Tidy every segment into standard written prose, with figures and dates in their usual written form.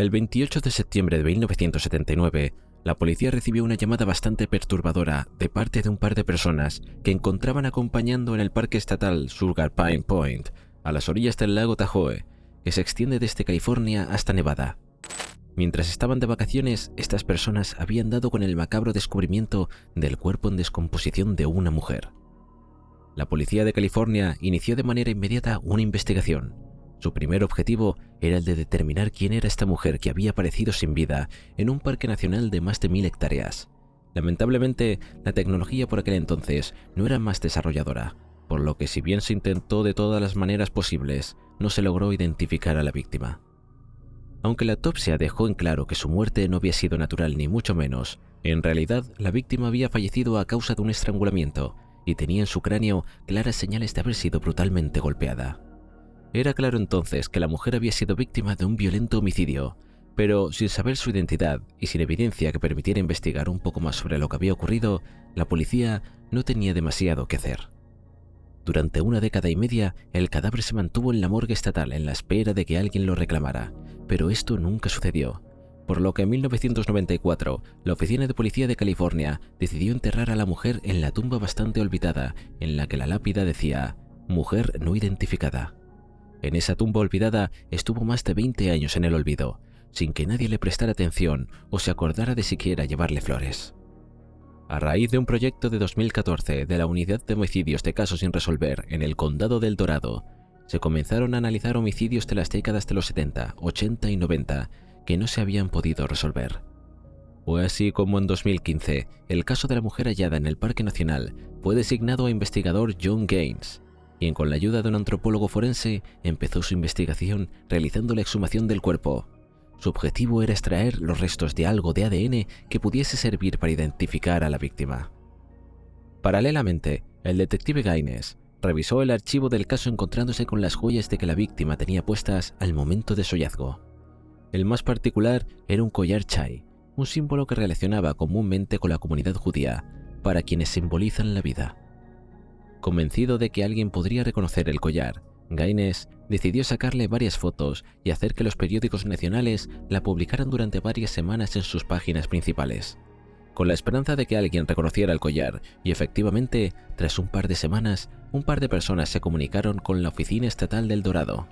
El 28 de septiembre de 1979, la policía recibió una llamada bastante perturbadora de parte de un par de personas que encontraban acompañando en el parque estatal Sugar Pine Point, a las orillas del lago Tahoe, que se extiende desde California hasta Nevada. Mientras estaban de vacaciones, estas personas habían dado con el macabro descubrimiento del cuerpo en descomposición de una mujer. La policía de California inició de manera inmediata una investigación. Su primer objetivo era el de determinar quién era esta mujer que había aparecido sin vida en un parque nacional de más de 1000 hectáreas. Lamentablemente, la tecnología por aquel entonces no era más desarrolladora, por lo que si bien se intentó de todas las maneras posibles, no se logró identificar a la víctima. Aunque la autopsia dejó en claro que su muerte no había sido natural ni mucho menos, en realidad la víctima había fallecido a causa de un estrangulamiento y tenía en su cráneo claras señales de haber sido brutalmente golpeada. Era claro entonces que la mujer había sido víctima de un violento homicidio, pero sin saber su identidad y sin evidencia que permitiera investigar un poco más sobre lo que había ocurrido, la policía no tenía demasiado que hacer. Durante una década y media, el cadáver se mantuvo en la morgue estatal en la espera de que alguien lo reclamara, pero esto nunca sucedió, por lo que en 1994, la Oficina de Policía de California decidió enterrar a la mujer en la tumba bastante olvidada, en la que la lápida decía «Mujer no identificada». En esa tumba olvidada estuvo más de 20 años en el olvido, sin que nadie le prestara atención o se acordara de siquiera llevarle flores. A raíz de un proyecto de 2014 de la Unidad de Homicidios de Casos sin Resolver en el Condado del Dorado, se comenzaron a analizar homicidios de las décadas de los 70, 80 y 90 que no se habían podido resolver. Fue así como en 2015, el caso de la mujer hallada en el Parque Nacional fue designado a investigador John Gaines, quien con la ayuda de un antropólogo forense empezó su investigación realizando la exhumación del cuerpo. Su objetivo era extraer los restos de algo de ADN que pudiese servir para identificar a la víctima. Paralelamente, el detective Gaines revisó el archivo del caso encontrándose con las joyas de que la víctima tenía puestas al momento de su hallazgo. El más particular era un collar chai, un símbolo que relacionaba comúnmente con la comunidad judía, para quienes simbolizan la vida. Convencido de que alguien podría reconocer el collar, Gaines decidió sacarle varias fotos y hacer que los periódicos nacionales la publicaran durante varias semanas en sus páginas principales, con la esperanza de que alguien reconociera el collar, y efectivamente, tras un par de semanas, un par de personas se comunicaron con la Oficina Estatal del Dorado.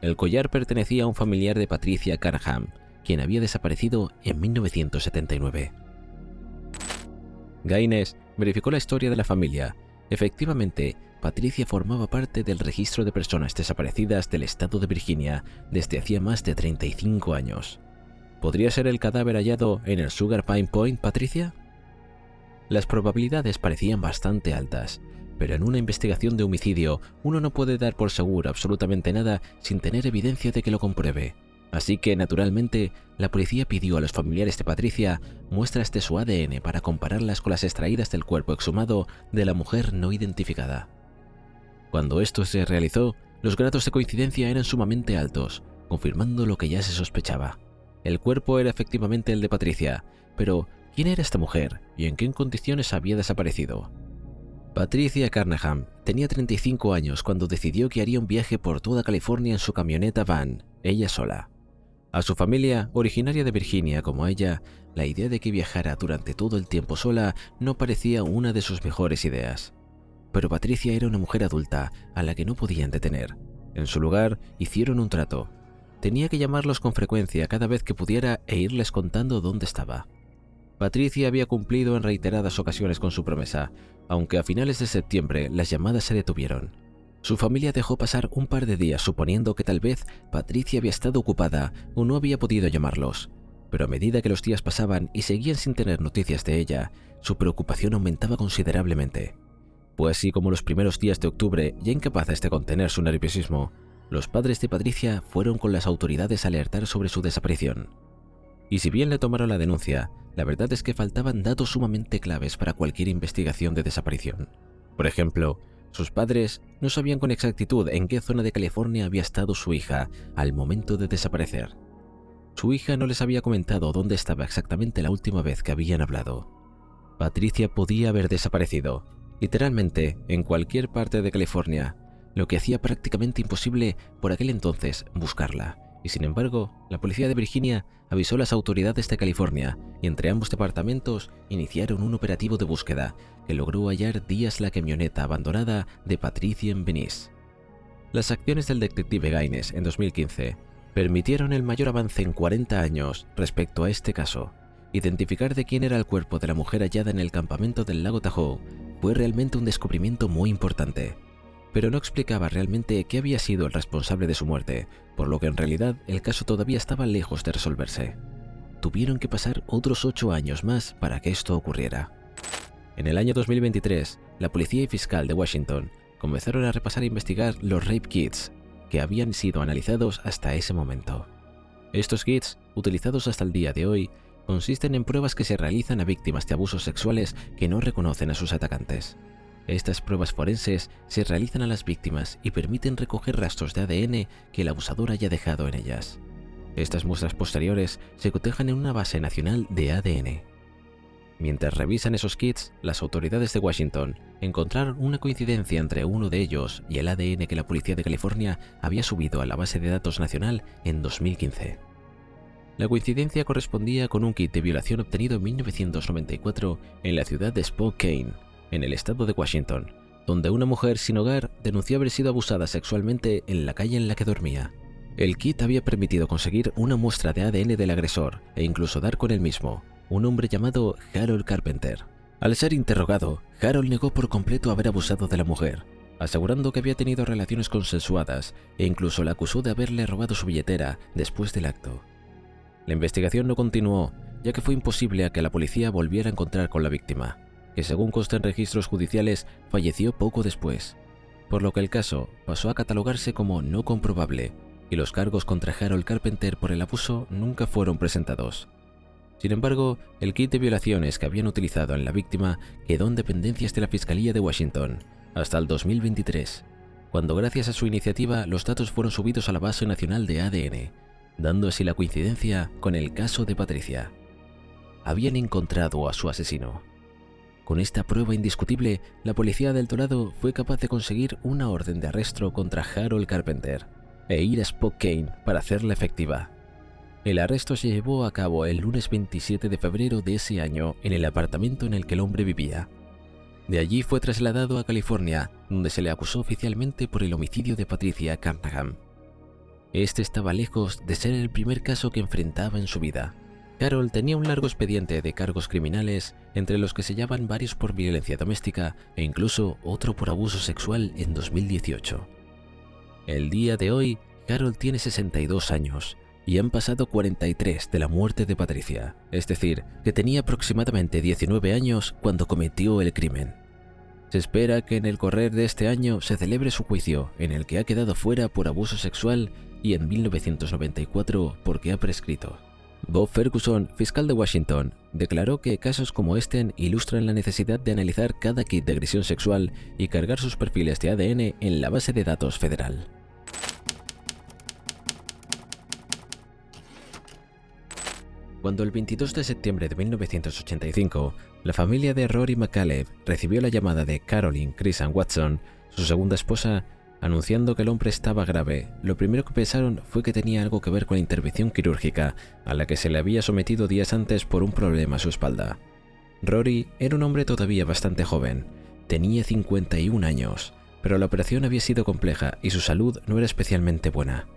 El collar pertenecía a un familiar de Patricia Carnahan, quien había desaparecido en 1979. Gaines verificó la historia de la familia. Efectivamente, Patricia formaba parte del registro de personas desaparecidas del estado de Virginia desde hacía más de 35 años. ¿Podría ser el cadáver hallado en el Sugar Pine Point, Patricia? Las probabilidades parecían bastante altas, pero en una investigación de homicidio uno no puede dar por seguro absolutamente nada sin tener evidencia de que lo compruebe. Así que, naturalmente, la policía pidió a los familiares de Patricia muestras de su ADN para compararlas con las extraídas del cuerpo exhumado de la mujer no identificada. Cuando esto se realizó, los grados de coincidencia eran sumamente altos, confirmando lo que ya se sospechaba. El cuerpo era efectivamente el de Patricia, pero ¿quién era esta mujer y en qué condiciones había desaparecido? Patricia Carnahan tenía 35 años cuando decidió que haría un viaje por toda California en su camioneta van, ella sola. A su familia, originaria de Virginia como ella, la idea de que viajara durante todo el tiempo sola no parecía una de sus mejores ideas. Pero Patricia era una mujer adulta a la que no podían detener. En su lugar, hicieron un trato. Tenía que llamarlos con frecuencia cada vez que pudiera e irles contando dónde estaba. Patricia había cumplido en reiteradas ocasiones con su promesa, aunque a finales de septiembre las llamadas se detuvieron. Su familia dejó pasar un par de días suponiendo que tal vez Patricia había estado ocupada o no había podido llamarlos, pero a medida que los días pasaban y seguían sin tener noticias de ella, su preocupación aumentaba considerablemente. Fue así como los primeros días de octubre, ya incapaces de contener su nerviosismo, los padres de Patricia fueron con las autoridades a alertar sobre su desaparición. Y si bien le tomaron la denuncia, la verdad es que faltaban datos sumamente claves para cualquier investigación de desaparición. Por ejemplo, sus padres no sabían con exactitud en qué zona de California había estado su hija al momento de desaparecer. Su hija no les había comentado dónde estaba exactamente la última vez que habían hablado. Patricia podía haber desaparecido, literalmente, en cualquier parte de California, lo que hacía prácticamente imposible por aquel entonces buscarla y sin embargo, la policía de Virginia avisó a las autoridades de California y entre ambos departamentos iniciaron un operativo de búsqueda que logró hallar días la camioneta abandonada de Patricia en Venice. Las acciones del detective Gaines en 2015 permitieron el mayor avance en 40 años respecto a este caso. Identificar de quién era el cuerpo de la mujer hallada en el campamento del lago Tahoe fue realmente un descubrimiento muy importante, pero no explicaba realmente qué había sido el responsable de su muerte, por lo que en realidad el caso todavía estaba lejos de resolverse. Tuvieron que pasar otros 8 años más para que esto ocurriera. En el año 2023, la policía y fiscal de Washington comenzaron a repasar e investigar los rape kits que habían sido analizados hasta ese momento. Estos kits, utilizados hasta el día de hoy, consisten en pruebas que se realizan a víctimas de abusos sexuales que no reconocen a sus atacantes. Estas pruebas forenses se realizan a las víctimas y permiten recoger rastros de ADN que el abusador haya dejado en ellas. Estas muestras posteriores se cotejan en una base nacional de ADN. Mientras revisan esos kits, las autoridades de Washington encontraron una coincidencia entre uno de ellos y el ADN que la policía de California había subido a la base de datos nacional en 2015. La coincidencia correspondía con un kit de violación obtenido en 1994 en la ciudad de Spokane, en el estado de Washington, donde una mujer sin hogar denunció haber sido abusada sexualmente en la calle en la que dormía. El kit había permitido conseguir una muestra de ADN del agresor e incluso dar con el mismo, un hombre llamado Harold Carpenter. Al ser interrogado, Harold negó por completo haber abusado de la mujer, asegurando que había tenido relaciones consensuadas e incluso la acusó de haberle robado su billetera después del acto. La investigación no continuó, ya que fue imposible a que la policía volviera a encontrar con la víctima, que según consta en registros judiciales falleció poco después, por lo que el caso pasó a catalogarse como no comprobable y los cargos contra Harold Carpenter por el abuso nunca fueron presentados. Sin embargo, el kit de violaciones que habían utilizado en la víctima quedó en dependencias de la Fiscalía de Washington hasta el 2023, cuando gracias a su iniciativa los datos fueron subidos a la base nacional de ADN, dando así la coincidencia con el caso de Patricia. Habían encontrado a su asesino. Con esta prueba indiscutible, la policía del Dorado fue capaz de conseguir una orden de arresto contra Harold Carpenter e ir a Spokane para hacerla efectiva. El arresto se llevó a cabo el lunes 27 de febrero de ese año en el apartamento en el que el hombre vivía. De allí fue trasladado a California, donde se le acusó oficialmente por el homicidio de Patricia Carnahan. Este estaba lejos de ser el primer caso que enfrentaba en su vida. Carol tenía un largo expediente de cargos criminales, entre los que se hallaban varios por violencia doméstica e incluso otro por abuso sexual en 2018. El día de hoy, Carol tiene 62 años y han pasado 43 de la muerte de Patricia, es decir, que tenía aproximadamente 19 años cuando cometió el crimen. Se espera que en el correr de este año se celebre su juicio, en el que ha quedado fuera por abuso sexual y en 1994 porque ha prescrito. Bob Ferguson, fiscal de Washington, declaró que casos como este ilustran la necesidad de analizar cada kit de agresión sexual y cargar sus perfiles de ADN en la base de datos federal. Cuando el 22 de septiembre de 1985, la familia de Rory McCaleb recibió la llamada de Caroline Chrisann Watson, su segunda esposa, anunciando que el hombre estaba grave, lo primero que pensaron fue que tenía algo que ver con la intervención quirúrgica a la que se le había sometido días antes por un problema a su espalda. Rory era un hombre todavía bastante joven, tenía 51 años, pero la operación había sido compleja y su salud no era especialmente buena.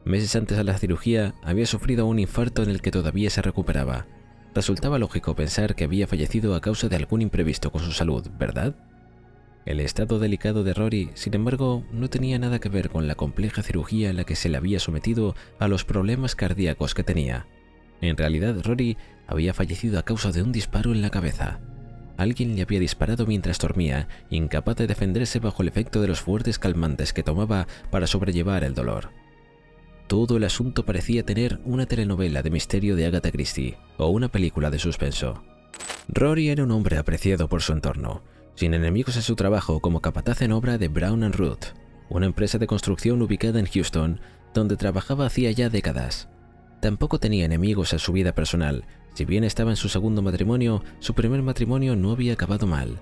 Meses antes de la cirugía había sufrido un infarto en el que todavía se recuperaba. Resultaba lógico pensar que había fallecido a causa de algún imprevisto con su salud, ¿verdad? El estado delicado de Rory, sin embargo, no tenía nada que ver con la compleja cirugía en la que se le había sometido a los problemas cardíacos que tenía. En realidad, Rory había fallecido a causa de un disparo en la cabeza. Alguien le había disparado mientras dormía, incapaz de defenderse bajo el efecto de los fuertes calmantes que tomaba para sobrellevar el dolor. Todo el asunto parecía tener una telenovela de misterio de Agatha Christie o una película de suspenso. Rory era un hombre apreciado por su entorno, sin enemigos en su trabajo como capataz en obra de Brown & Root, una empresa de construcción ubicada en Houston, donde trabajaba hacía ya décadas. Tampoco tenía enemigos en su vida personal. Si bien estaba en su segundo matrimonio, su primer matrimonio no había acabado mal.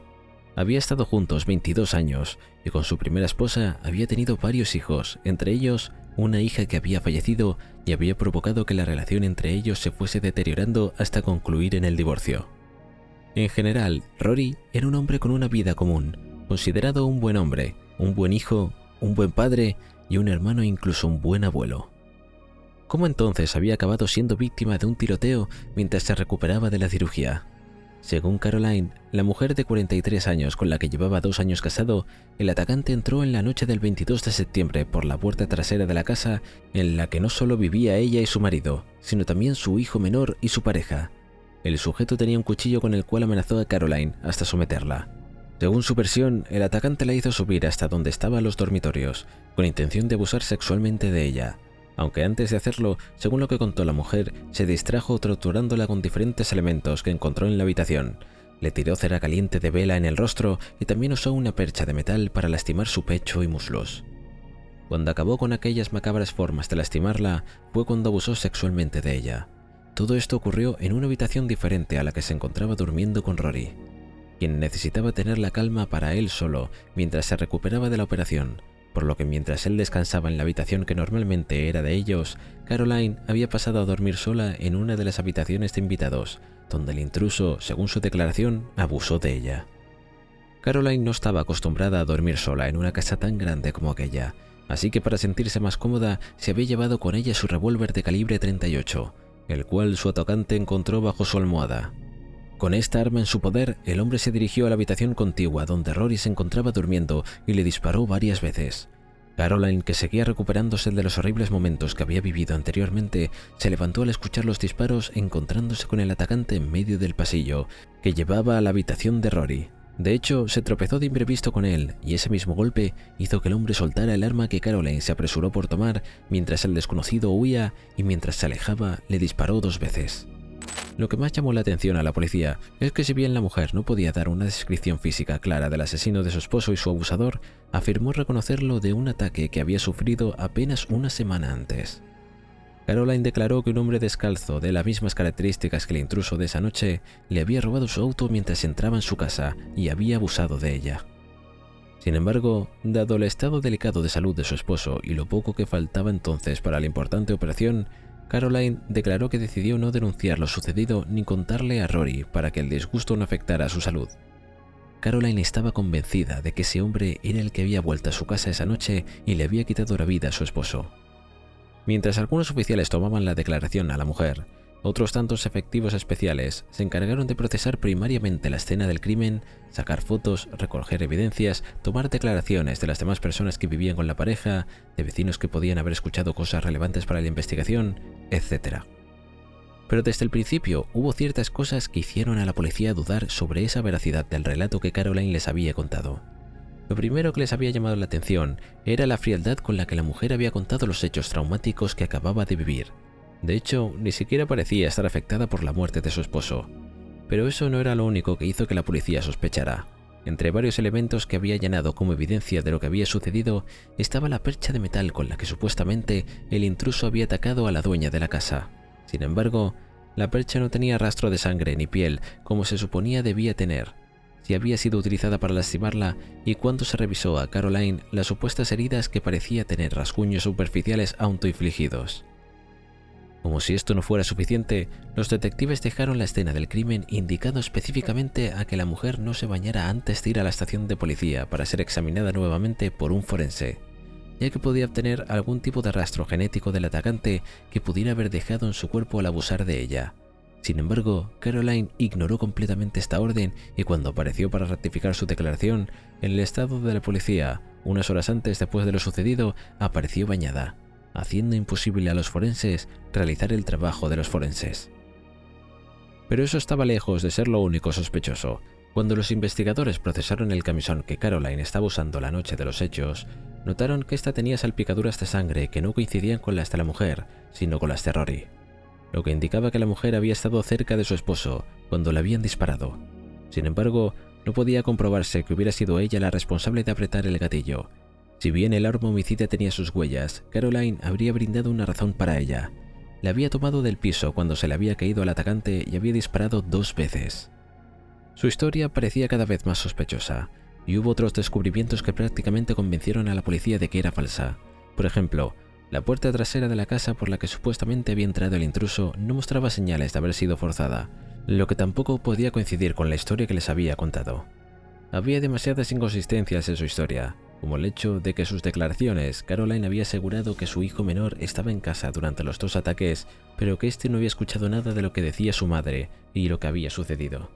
Había estado juntos 22 años y con su primera esposa había tenido varios hijos, entre ellos una hija que había fallecido y había provocado que la relación entre ellos se fuese deteriorando hasta concluir en el divorcio. En general, Rory era un hombre con una vida común, considerado un buen hombre, un buen hijo, un buen padre y un hermano e incluso un buen abuelo. ¿Cómo entonces había acabado siendo víctima de un tiroteo mientras se recuperaba de la cirugía? Según Caroline, la mujer de 43 años con la que llevaba 2 años casado, el atacante entró en la noche del 22 de septiembre por la puerta trasera de la casa en la que no solo vivía ella y su marido, sino también su hijo menor y su pareja. El sujeto tenía un cuchillo con el cual amenazó a Caroline hasta someterla. Según su versión, el atacante la hizo subir hasta donde estaban los dormitorios, con intención de abusar sexualmente de ella. Aunque antes de hacerlo, según lo que contó la mujer, se distrajo torturándola con diferentes elementos que encontró en la habitación. Le tiró cera caliente de vela en el rostro y también usó una percha de metal para lastimar su pecho y muslos. Cuando acabó con aquellas macabras formas de lastimarla, fue cuando abusó sexualmente de ella. Todo esto ocurrió en una habitación diferente a la que se encontraba durmiendo con Rory, quien necesitaba tener la calma para él solo mientras se recuperaba de la operación, por lo que mientras él descansaba en la habitación que normalmente era de ellos, Caroline había pasado a dormir sola en una de las habitaciones de invitados, donde el intruso, según su declaración, abusó de ella. Caroline no estaba acostumbrada a dormir sola en una casa tan grande como aquella, así que para sentirse más cómoda se había llevado con ella su revólver de calibre 38, el cual su atacante encontró bajo su almohada. Con esta arma en su poder, el hombre se dirigió a la habitación contigua donde Rory se encontraba durmiendo y le disparó varias veces. Caroline, que seguía recuperándose de los horribles momentos que había vivido anteriormente, se levantó al escuchar los disparos encontrándose con el atacante en medio del pasillo, que llevaba a la habitación de Rory. De hecho, se tropezó de imprevisto con él y ese mismo golpe hizo que el hombre soltara el arma que Caroline se apresuró por tomar mientras el desconocido huía y mientras se alejaba le disparó 2 veces. Lo que más llamó la atención a la policía es que si bien la mujer no podía dar una descripción física clara del asesino de su esposo y su abusador, afirmó reconocerlo de un ataque que había sufrido apenas una semana antes. Caroline declaró que un hombre descalzo de las mismas características que el intruso de esa noche le había robado su auto mientras entraba en su casa y había abusado de ella. Sin embargo, dado el estado delicado de salud de su esposo y lo poco que faltaba entonces para la importante operación, Caroline declaró que decidió no denunciar lo sucedido ni contarle a Rory para que el disgusto no afectara a su salud. Caroline estaba convencida de que ese hombre era el que había vuelto a su casa esa noche y le había quitado la vida a su esposo. Mientras algunos oficiales tomaban la declaración a la mujer, otros tantos efectivos especiales se encargaron de procesar primariamente la escena del crimen, sacar fotos, recoger evidencias, tomar declaraciones de las demás personas que vivían con la pareja, de vecinos que podían haber escuchado cosas relevantes para la investigación, etc. Pero desde el principio hubo ciertas cosas que hicieron a la policía dudar sobre esa veracidad del relato que Caroline les había contado. Lo primero que les había llamado la atención era la frialdad con la que la mujer había contado los hechos traumáticos que acababa de vivir. De hecho, ni siquiera parecía estar afectada por la muerte de su esposo. Pero eso no era lo único que hizo que la policía sospechara. Entre varios elementos que había llenado como evidencia de lo que había sucedido, estaba la percha de metal con la que supuestamente el intruso había atacado a la dueña de la casa. Sin embargo, la percha no tenía rastro de sangre ni piel como se suponía debía tener. Si había sido utilizada para lastimarla y cuando se revisó a Caroline las supuestas heridas que parecía tener rasguños superficiales autoinfligidos. Como si esto no fuera suficiente, los detectives dejaron la escena del crimen indicando específicamente a que la mujer no se bañara antes de ir a la estación de policía para ser examinada nuevamente por un forense, ya que podía obtener algún tipo de rastro genético del atacante que pudiera haber dejado en su cuerpo al abusar de ella. Sin embargo, Caroline ignoró completamente esta orden y cuando apareció para ratificar su declaración, en el estado de la policía, unas horas antes después de lo sucedido, apareció bañada, haciendo imposible a los forenses realizar el trabajo de los forenses. Pero eso estaba lejos de ser lo único sospechoso. Cuando los investigadores procesaron el camisón que Caroline estaba usando la noche de los hechos, notaron que ésta tenía salpicaduras de sangre que no coincidían con las de la mujer, sino con las de Rory, lo que indicaba que la mujer había estado cerca de su esposo cuando le habían disparado. Sin embargo, no podía comprobarse que hubiera sido ella la responsable de apretar el gatillo. Si bien el arma homicida tenía sus huellas, Caroline habría brindado una razón para ella. Le había tomado del piso cuando se le había caído al atacante y había disparado 2 veces. Su historia parecía cada vez más sospechosa, y hubo otros descubrimientos que prácticamente convencieron a la policía de que era falsa. Por ejemplo, La puerta trasera de la casa por la que supuestamente había entrado el intruso no mostraba señales de haber sido forzada, lo que tampoco podía coincidir con la historia que les había contado. Había demasiadas inconsistencias en su historia, como el hecho de que sus declaraciones, Caroline había asegurado que su hijo menor estaba en casa durante los 2 ataques, pero que este no había escuchado nada de lo que decía su madre y lo que había sucedido.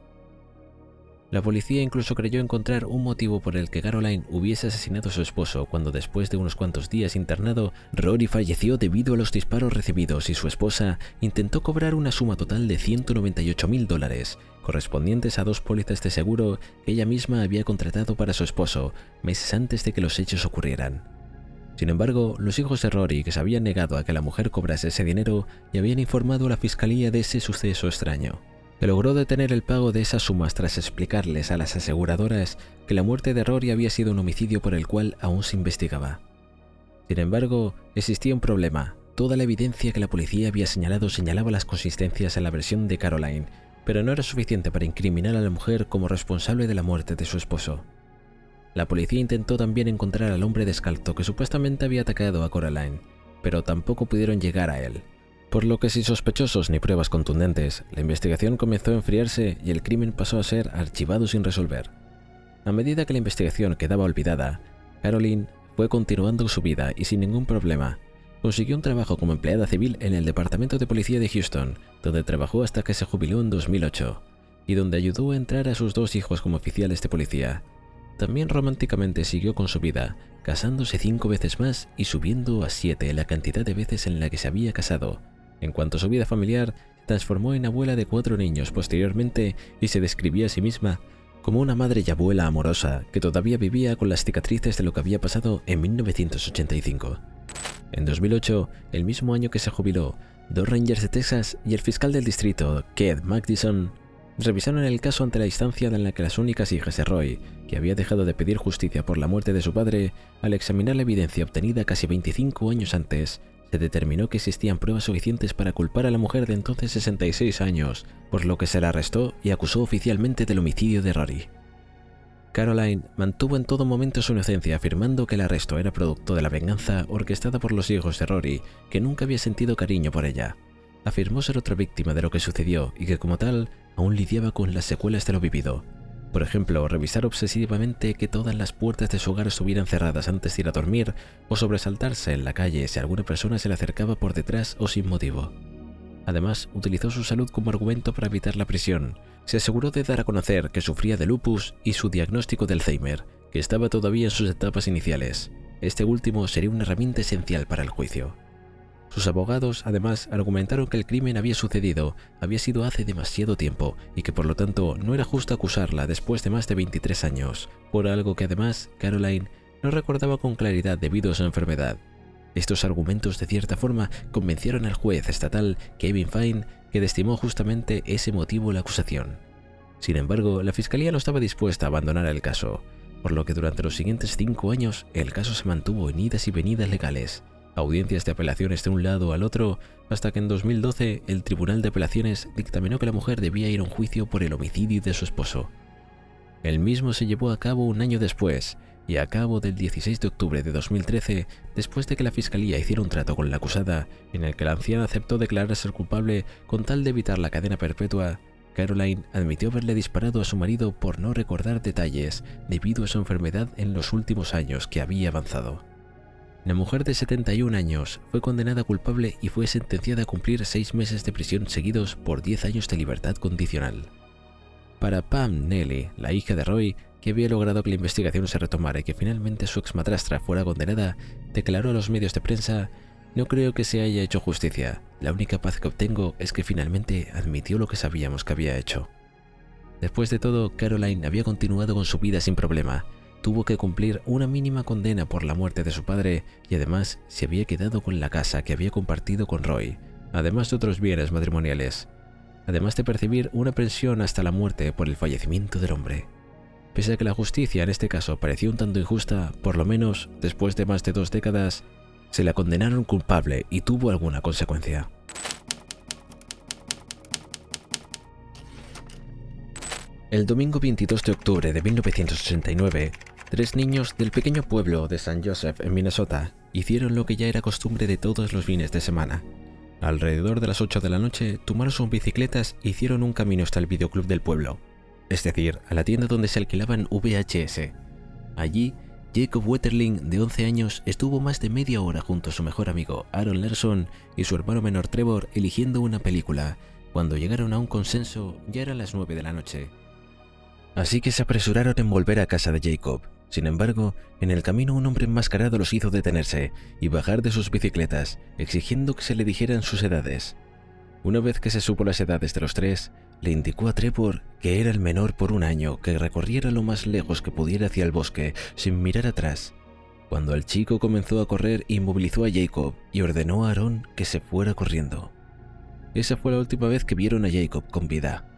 La policía incluso creyó encontrar un motivo por el que Caroline hubiese asesinado a su esposo cuando después de unos cuantos días internado, Rory falleció debido a los disparos recibidos y su esposa intentó cobrar una suma total de $198.000, correspondientes a 2 pólizas de seguro que ella misma había contratado para su esposo meses antes de que los hechos ocurrieran. Sin embargo, los hijos de Rory, que se habían negado a que la mujer cobrase ese dinero, y habían informado a la fiscalía de ese suceso extraño. Se logró detener el pago de esas sumas tras explicarles a las aseguradoras que la muerte de Rory había sido un homicidio por el cual aún se investigaba. Sin embargo, existía un problema. Toda la evidencia que la policía había señalado señalaba las consistencias en la versión de Caroline, pero no era suficiente para incriminar a la mujer como responsable de la muerte de su esposo. La policía intentó también encontrar al hombre descalzo que supuestamente había atacado a Caroline, pero tampoco pudieron llegar a él. Por lo que sin sospechosos ni pruebas contundentes, la investigación comenzó a enfriarse y el crimen pasó a ser archivado sin resolver. A medida que la investigación quedaba olvidada, Caroline fue continuando su vida y sin ningún problema. Consiguió un trabajo como empleada civil en el Departamento de Policía de Houston, donde trabajó hasta que se jubiló en 2008, y donde ayudó a entrar a sus 2 hijos como oficiales de policía. También románticamente siguió con su vida, casándose 5 veces más y subiendo a 7 la cantidad de veces en la que se había casado. En cuanto a su vida familiar, se transformó en abuela de 4 niños posteriormente y se describía a sí misma como una madre y abuela amorosa que todavía vivía con las cicatrices de lo que había pasado en 1985. En 2008, el mismo año que se jubiló, 2 Rangers de Texas y el fiscal del distrito, Keith McDison, revisaron el caso ante la instancia en la que las únicas hijas de Roy, que había dejado de pedir justicia por la muerte de su padre, al examinar la evidencia obtenida casi 25 años antes, se determinó que existían pruebas suficientes para culpar a la mujer de entonces 66 años, por lo que se la arrestó y acusó oficialmente del homicidio de Rory. Caroline mantuvo en todo momento su inocencia, afirmando que el arresto era producto de la venganza orquestada por los hijos de Rory, que nunca había sentido cariño por ella. Afirmó ser otra víctima de lo que sucedió y que como tal, aún lidiaba con las secuelas de lo vivido. Por ejemplo, revisar obsesivamente que todas las puertas de su hogar estuvieran cerradas antes de ir a dormir o sobresaltarse en la calle si alguna persona se le acercaba por detrás o sin motivo. Además, utilizó su salud como argumento para evitar la prisión. Se aseguró de dar a conocer que sufría de lupus y su diagnóstico de Alzheimer, que estaba todavía en sus etapas iniciales. Este último sería una herramienta esencial para el juicio. Sus abogados, además, argumentaron que el crimen había sido hace demasiado tiempo y que por lo tanto no era justo acusarla después de más de 23 años, por algo que además Caroline no recordaba con claridad debido a su enfermedad. Estos argumentos de cierta forma convencieron al juez estatal Kevin Fine, que desestimó justamente ese motivo de la acusación. Sin embargo, la fiscalía no estaba dispuesta a abandonar el caso, por lo que durante los siguientes 5 años el caso se mantuvo en idas y venidas legales, audiencias de apelaciones de un lado al otro, hasta que en 2012 el Tribunal de Apelaciones dictaminó que la mujer debía ir a un juicio por el homicidio de su esposo. El mismo se llevó a cabo un año después, y a cabo del 16 de octubre de 2013, después de que la fiscalía hiciera un trato con la acusada, en el que la anciana aceptó declararse culpable con tal de evitar la cadena perpetua, Caroline admitió haberle disparado a su marido por no recordar detalles debido a su enfermedad en los últimos años que había avanzado. La mujer de 71 años fue condenada culpable y fue sentenciada a cumplir 6 meses de prisión seguidos por 10 años de libertad condicional. Para Pam Neely, la hija de Roy, que había logrado que la investigación se retomara y que finalmente su exmadrastra fuera condenada, declaró a los medios de prensa: "No creo que se haya hecho justicia. La única paz que obtengo es que finalmente admitió lo que sabíamos que había hecho". Después de todo, Caroline había continuado con su vida sin problema. Tuvo que cumplir una mínima condena por la muerte de su padre y además se había quedado con la casa que había compartido con Roy, además de otros bienes matrimoniales, además de percibir una pensión hasta la muerte por el fallecimiento del hombre. Pese a que la justicia en este caso pareció un tanto injusta, por lo menos después de más de 2 décadas, se la condenaron culpable y tuvo alguna consecuencia. El domingo 22 de octubre de 1989, 3 niños del pequeño pueblo de St. Joseph en Minnesota hicieron lo que ya era costumbre de todos los fines de semana. Alrededor de las 8 de la noche tomaron sus bicicletas e hicieron un camino hasta el videoclub del pueblo, es decir, a la tienda donde se alquilaban VHS. Allí, Jacob Wetterling, de 11 años, estuvo más de media hora junto a su mejor amigo Aaron Larson y su hermano menor Trevor eligiendo una película. Cuando llegaron a un consenso, ya eran las 9 de la noche. Así que se apresuraron en volver a casa de Jacob. Sin embargo, en el camino un hombre enmascarado los hizo detenerse y bajar de sus bicicletas, exigiendo que se le dijeran sus edades. Una vez que se supo las edades de los 3, le indicó a Trevor que era el menor por un año que recorriera lo más lejos que pudiera hacia el bosque, sin mirar atrás. Cuando el chico comenzó a correr, inmovilizó a Jacob y ordenó a Aaron que se fuera corriendo. Esa fue la última vez que vieron a Jacob con vida.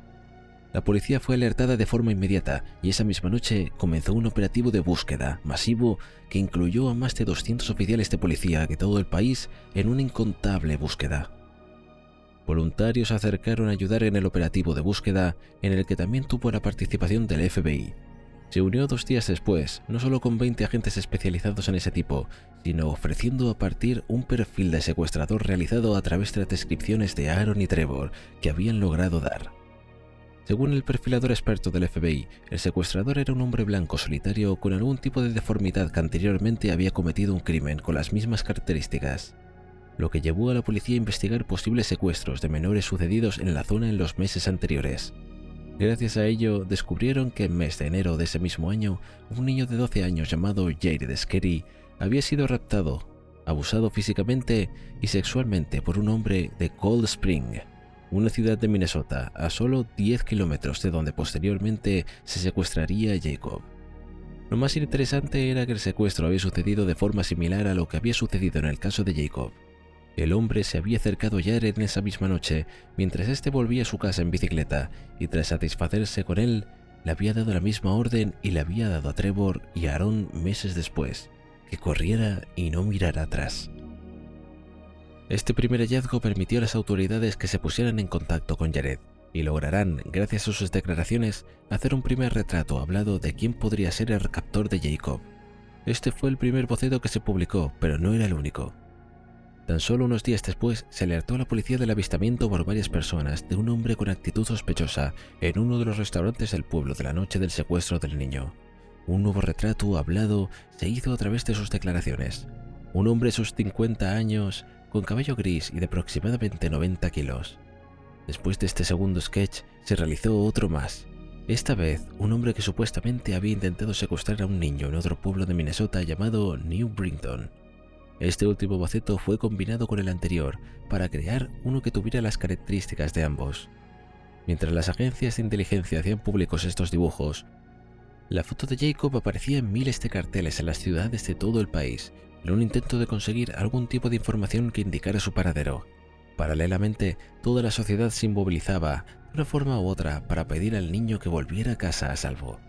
La policía fue alertada de forma inmediata y esa misma noche comenzó un operativo de búsqueda masivo que incluyó a más de 200 oficiales de policía de todo el país en una incontable búsqueda. Voluntarios se acercaron a ayudar en el operativo de búsqueda, en el que también tuvo la participación del FBI. Se unió 2 días después, no solo con 20 agentes especializados en ese tipo, sino ofreciendo a partir un perfil de secuestrador realizado a través de las descripciones de Aaron y Trevor que habían logrado dar. Según el perfilador experto del FBI, el secuestrador era un hombre blanco solitario con algún tipo de deformidad que anteriormente había cometido un crimen con las mismas características, lo que llevó a la policía a investigar posibles secuestros de menores sucedidos en la zona en los meses anteriores. Gracias a ello, descubrieron que en mes de enero de ese mismo año, un niño de 12 años llamado Jared Skerry había sido raptado, abusado físicamente y sexualmente por un hombre de Cold Spring, una ciudad de Minnesota, a solo 10 kilómetros de donde posteriormente se secuestraría a Jacob. Lo más interesante era que el secuestro había sucedido de forma similar a lo que había sucedido en el caso de Jacob. El hombre se había acercado a Jared en esa misma noche, mientras este volvía a su casa en bicicleta, y tras satisfacerse con él, le había dado la misma orden y le había dado a Trevor y a Aaron meses después, que corriera y no mirara atrás. Este primer hallazgo permitió a las autoridades que se pusieran en contacto con Jared, y lograrán, gracias a sus declaraciones, hacer un primer retrato hablado de quién podría ser el captor de Jacob. Este fue el primer boceto que se publicó, pero no era el único. Tan solo unos días después, se alertó a la policía del avistamiento por varias personas de un hombre con actitud sospechosa en uno de los restaurantes del pueblo de la noche del secuestro del niño. Un nuevo retrato hablado se hizo a través de sus declaraciones. Un hombre de sus 50 años, con cabello gris y de aproximadamente 90 kilos. Después de este segundo sketch, se realizó otro más. Esta vez, un hombre que supuestamente había intentado secuestrar a un niño en otro pueblo de Minnesota llamado New Brighton. Este último boceto fue combinado con el anterior para crear uno que tuviera las características de ambos. Mientras las agencias de inteligencia hacían públicos estos dibujos, la foto de Jacob aparecía en miles de carteles en las ciudades de todo el país, en un intento de conseguir algún tipo de información que indicara su paradero. Paralelamente, toda la sociedad se inmovilizaba de una forma u otra para pedir al niño que volviera a casa a salvo.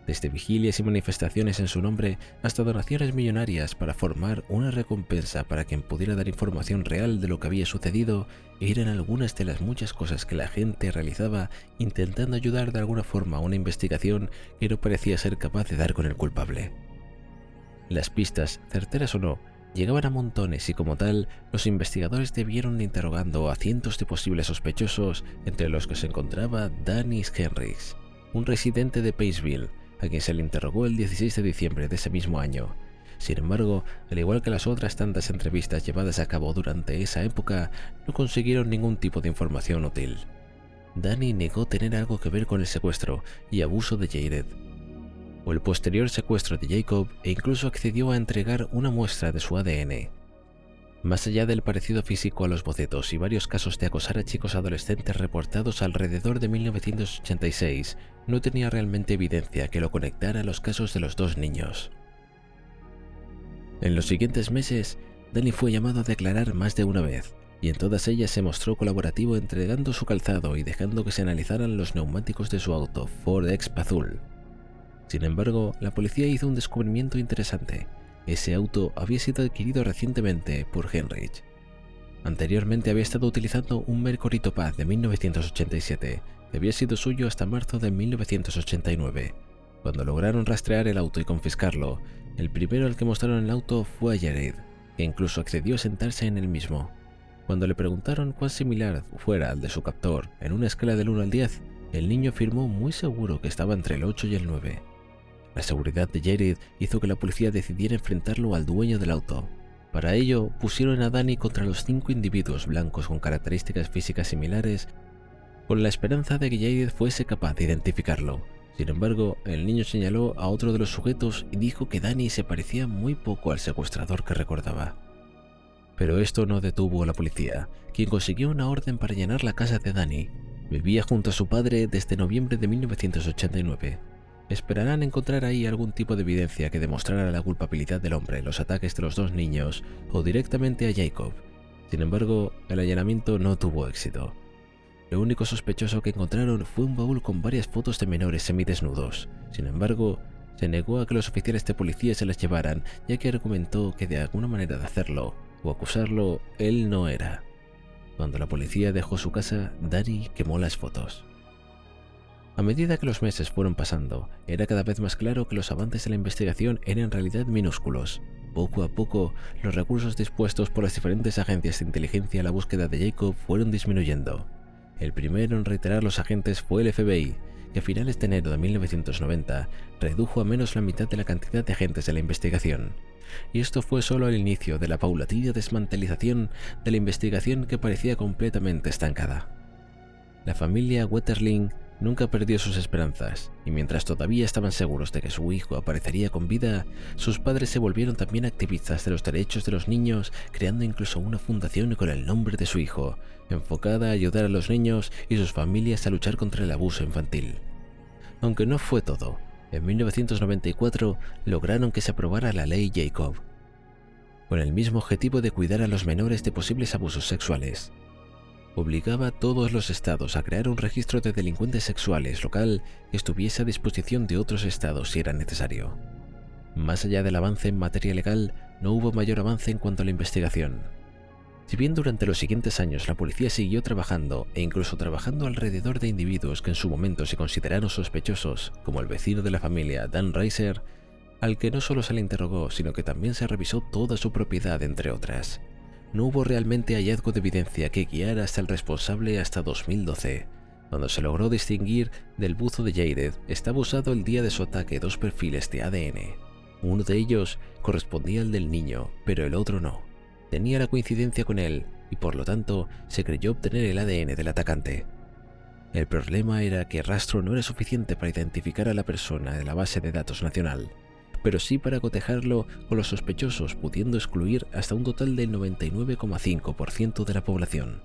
Desde vigilias y manifestaciones en su nombre hasta donaciones millonarias para formar una recompensa para quien pudiera dar información real de lo que había sucedido, eran algunas de las muchas cosas que la gente realizaba intentando ayudar de alguna forma a una investigación que no parecía ser capaz de dar con el culpable. Las pistas, certeras o no, llegaban a montones y como tal, los investigadores debieron ir interrogando a cientos de posibles sospechosos, entre los que se encontraba Dennis Henricks, un residente de Paysville, a quien se le interrogó el 16 de diciembre de ese mismo año. Sin embargo, al igual que las otras tantas entrevistas llevadas a cabo durante esa época, no consiguieron ningún tipo de información útil. Danny negó tener algo que ver con el secuestro y abuso de Jared, o el posterior secuestro de Jacob, e incluso accedió a entregar una muestra de su ADN. Más allá del parecido físico a los bocetos y varios casos de acosar a chicos adolescentes reportados alrededor de 1986, no tenía realmente evidencia que lo conectara a los casos de los 2 niños. En los siguientes meses, Danny fue llamado a declarar más de una vez, y en todas ellas se mostró colaborativo entregando su calzado y dejando que se analizaran los neumáticos de su auto Ford Escape azul. Sin embargo, la policía hizo un descubrimiento interesante. Ese auto había sido adquirido recientemente por Henrich. Anteriormente había estado utilizando un Mercury Topaz de 1987, que había sido suyo hasta marzo de 1989. Cuando lograron rastrear el auto y confiscarlo, el primero al que mostraron el auto fue a Jared, que incluso accedió a sentarse en el mismo. Cuando le preguntaron cuán similar fuera al de su captor en una escala del 1 al 10, el niño afirmó muy seguro que estaba entre el 8 y el 9. La seguridad de Jared hizo que la policía decidiera enfrentarlo al dueño del auto. Para ello, pusieron a Danny contra los 5 individuos blancos con características físicas similares, con la esperanza de que Jared fuese capaz de identificarlo. Sin embargo, el niño señaló a otro de los sujetos y dijo que Danny se parecía muy poco al secuestrador que recordaba. Pero esto no detuvo a la policía, quien consiguió una orden para allanar la casa de Danny. Vivía junto a su padre desde noviembre de 1989. Esperarán encontrar ahí algún tipo de evidencia que demostrara la culpabilidad del hombre en los ataques de los 2 niños o directamente a Jacob. Sin embargo, el allanamiento no tuvo éxito. Lo único sospechoso que encontraron fue un baúl con varias fotos de menores semidesnudos. Sin embargo, se negó a que los oficiales de policía se las llevaran, ya que argumentó que de alguna manera de hacerlo o acusarlo, él no era. Cuando la policía dejó su casa, Danny quemó las fotos. A medida que los meses fueron pasando, era cada vez más claro que los avances de la investigación eran en realidad minúsculos. Poco a poco, los recursos dispuestos por las diferentes agencias de inteligencia a la búsqueda de Jacob fueron disminuyendo. El primero en reiterar los agentes fue el FBI, que a finales de enero de 1990 redujo a menos la mitad de la cantidad de agentes de la investigación. Y esto fue solo el inicio de la paulatina desmantelización de la investigación que parecía completamente estancada. La familia Wetterling nunca perdió sus esperanzas, y mientras todavía estaban seguros de que su hijo aparecería con vida, sus padres se volvieron también activistas de los derechos de los niños, creando incluso una fundación con el nombre de su hijo, enfocada a ayudar a los niños y sus familias a luchar contra el abuso infantil. Aunque no fue todo, en 1994 lograron que se aprobara la Ley Jacob, con el mismo objetivo de cuidar a los menores de posibles abusos sexuales. Obligaba a todos los estados a crear un registro de delincuentes sexuales local que estuviese a disposición de otros estados si era necesario. Más allá del avance en materia legal, no hubo mayor avance en cuanto a la investigación. Si bien durante los siguientes años la policía siguió trabajando e incluso trabajando alrededor de individuos que en su momento se consideraron sospechosos, como el vecino de la familia Dan Reiser, al que no solo se le interrogó, sino que también se revisó toda su propiedad, entre otras. No hubo realmente hallazgo de evidencia que guiara hasta el responsable hasta 2012, cuando se logró distinguir del buzo de Jared. Estaba usado el día de su ataque 2 perfiles de ADN. Uno de ellos correspondía al del niño, pero el otro no. Tenía la coincidencia con él y por lo tanto se creyó obtener el ADN del atacante. El problema era que el rastro no era suficiente para identificar a la persona de la base de datos nacional, pero sí para cotejarlo con los sospechosos, pudiendo excluir hasta un total del 99,5% de la población.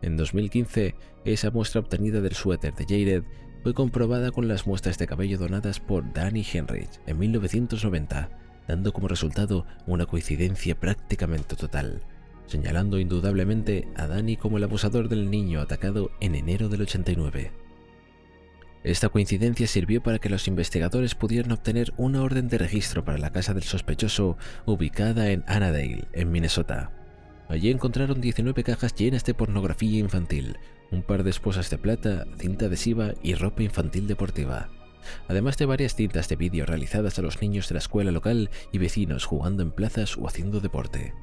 En 2015, esa muestra obtenida del suéter de Jared fue comprobada con las muestras de cabello donadas por Danny Henrich en 1990, dando como resultado una coincidencia prácticamente total, señalando indudablemente a Danny como el abusador del niño atacado en enero del 89. Esta coincidencia sirvió para que los investigadores pudieran obtener una orden de registro para la casa del sospechoso ubicada en Annandale, en Minnesota. Allí encontraron 19 cajas llenas de pornografía infantil, un par de esposas de plata, cinta adhesiva y ropa infantil deportiva, además de varias cintas de vídeo realizadas a los niños de la escuela local y vecinos jugando en plazas o haciendo deporte.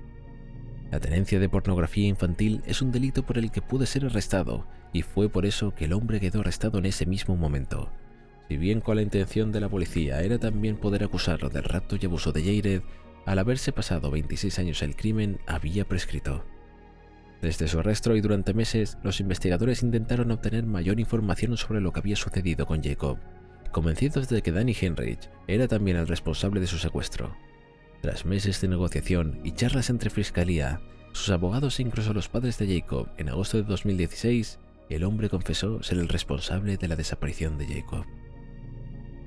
La tenencia de pornografía infantil es un delito por el que pude ser arrestado, y fue por eso que el hombre quedó arrestado en ese mismo momento. Si bien con la intención de la policía era también poder acusarlo del rapto y abuso de Jared, al haberse pasado 26 años el crimen había prescrito. Desde su arresto y durante meses, los investigadores intentaron obtener mayor información sobre lo que había sucedido con Jacob, convencidos de que Danny Henrich era también el responsable de su secuestro. Tras meses de negociación y charlas entre fiscalía, sus abogados e incluso los padres de Jacob, en agosto de 2016, el hombre confesó ser el responsable de la desaparición de Jacob.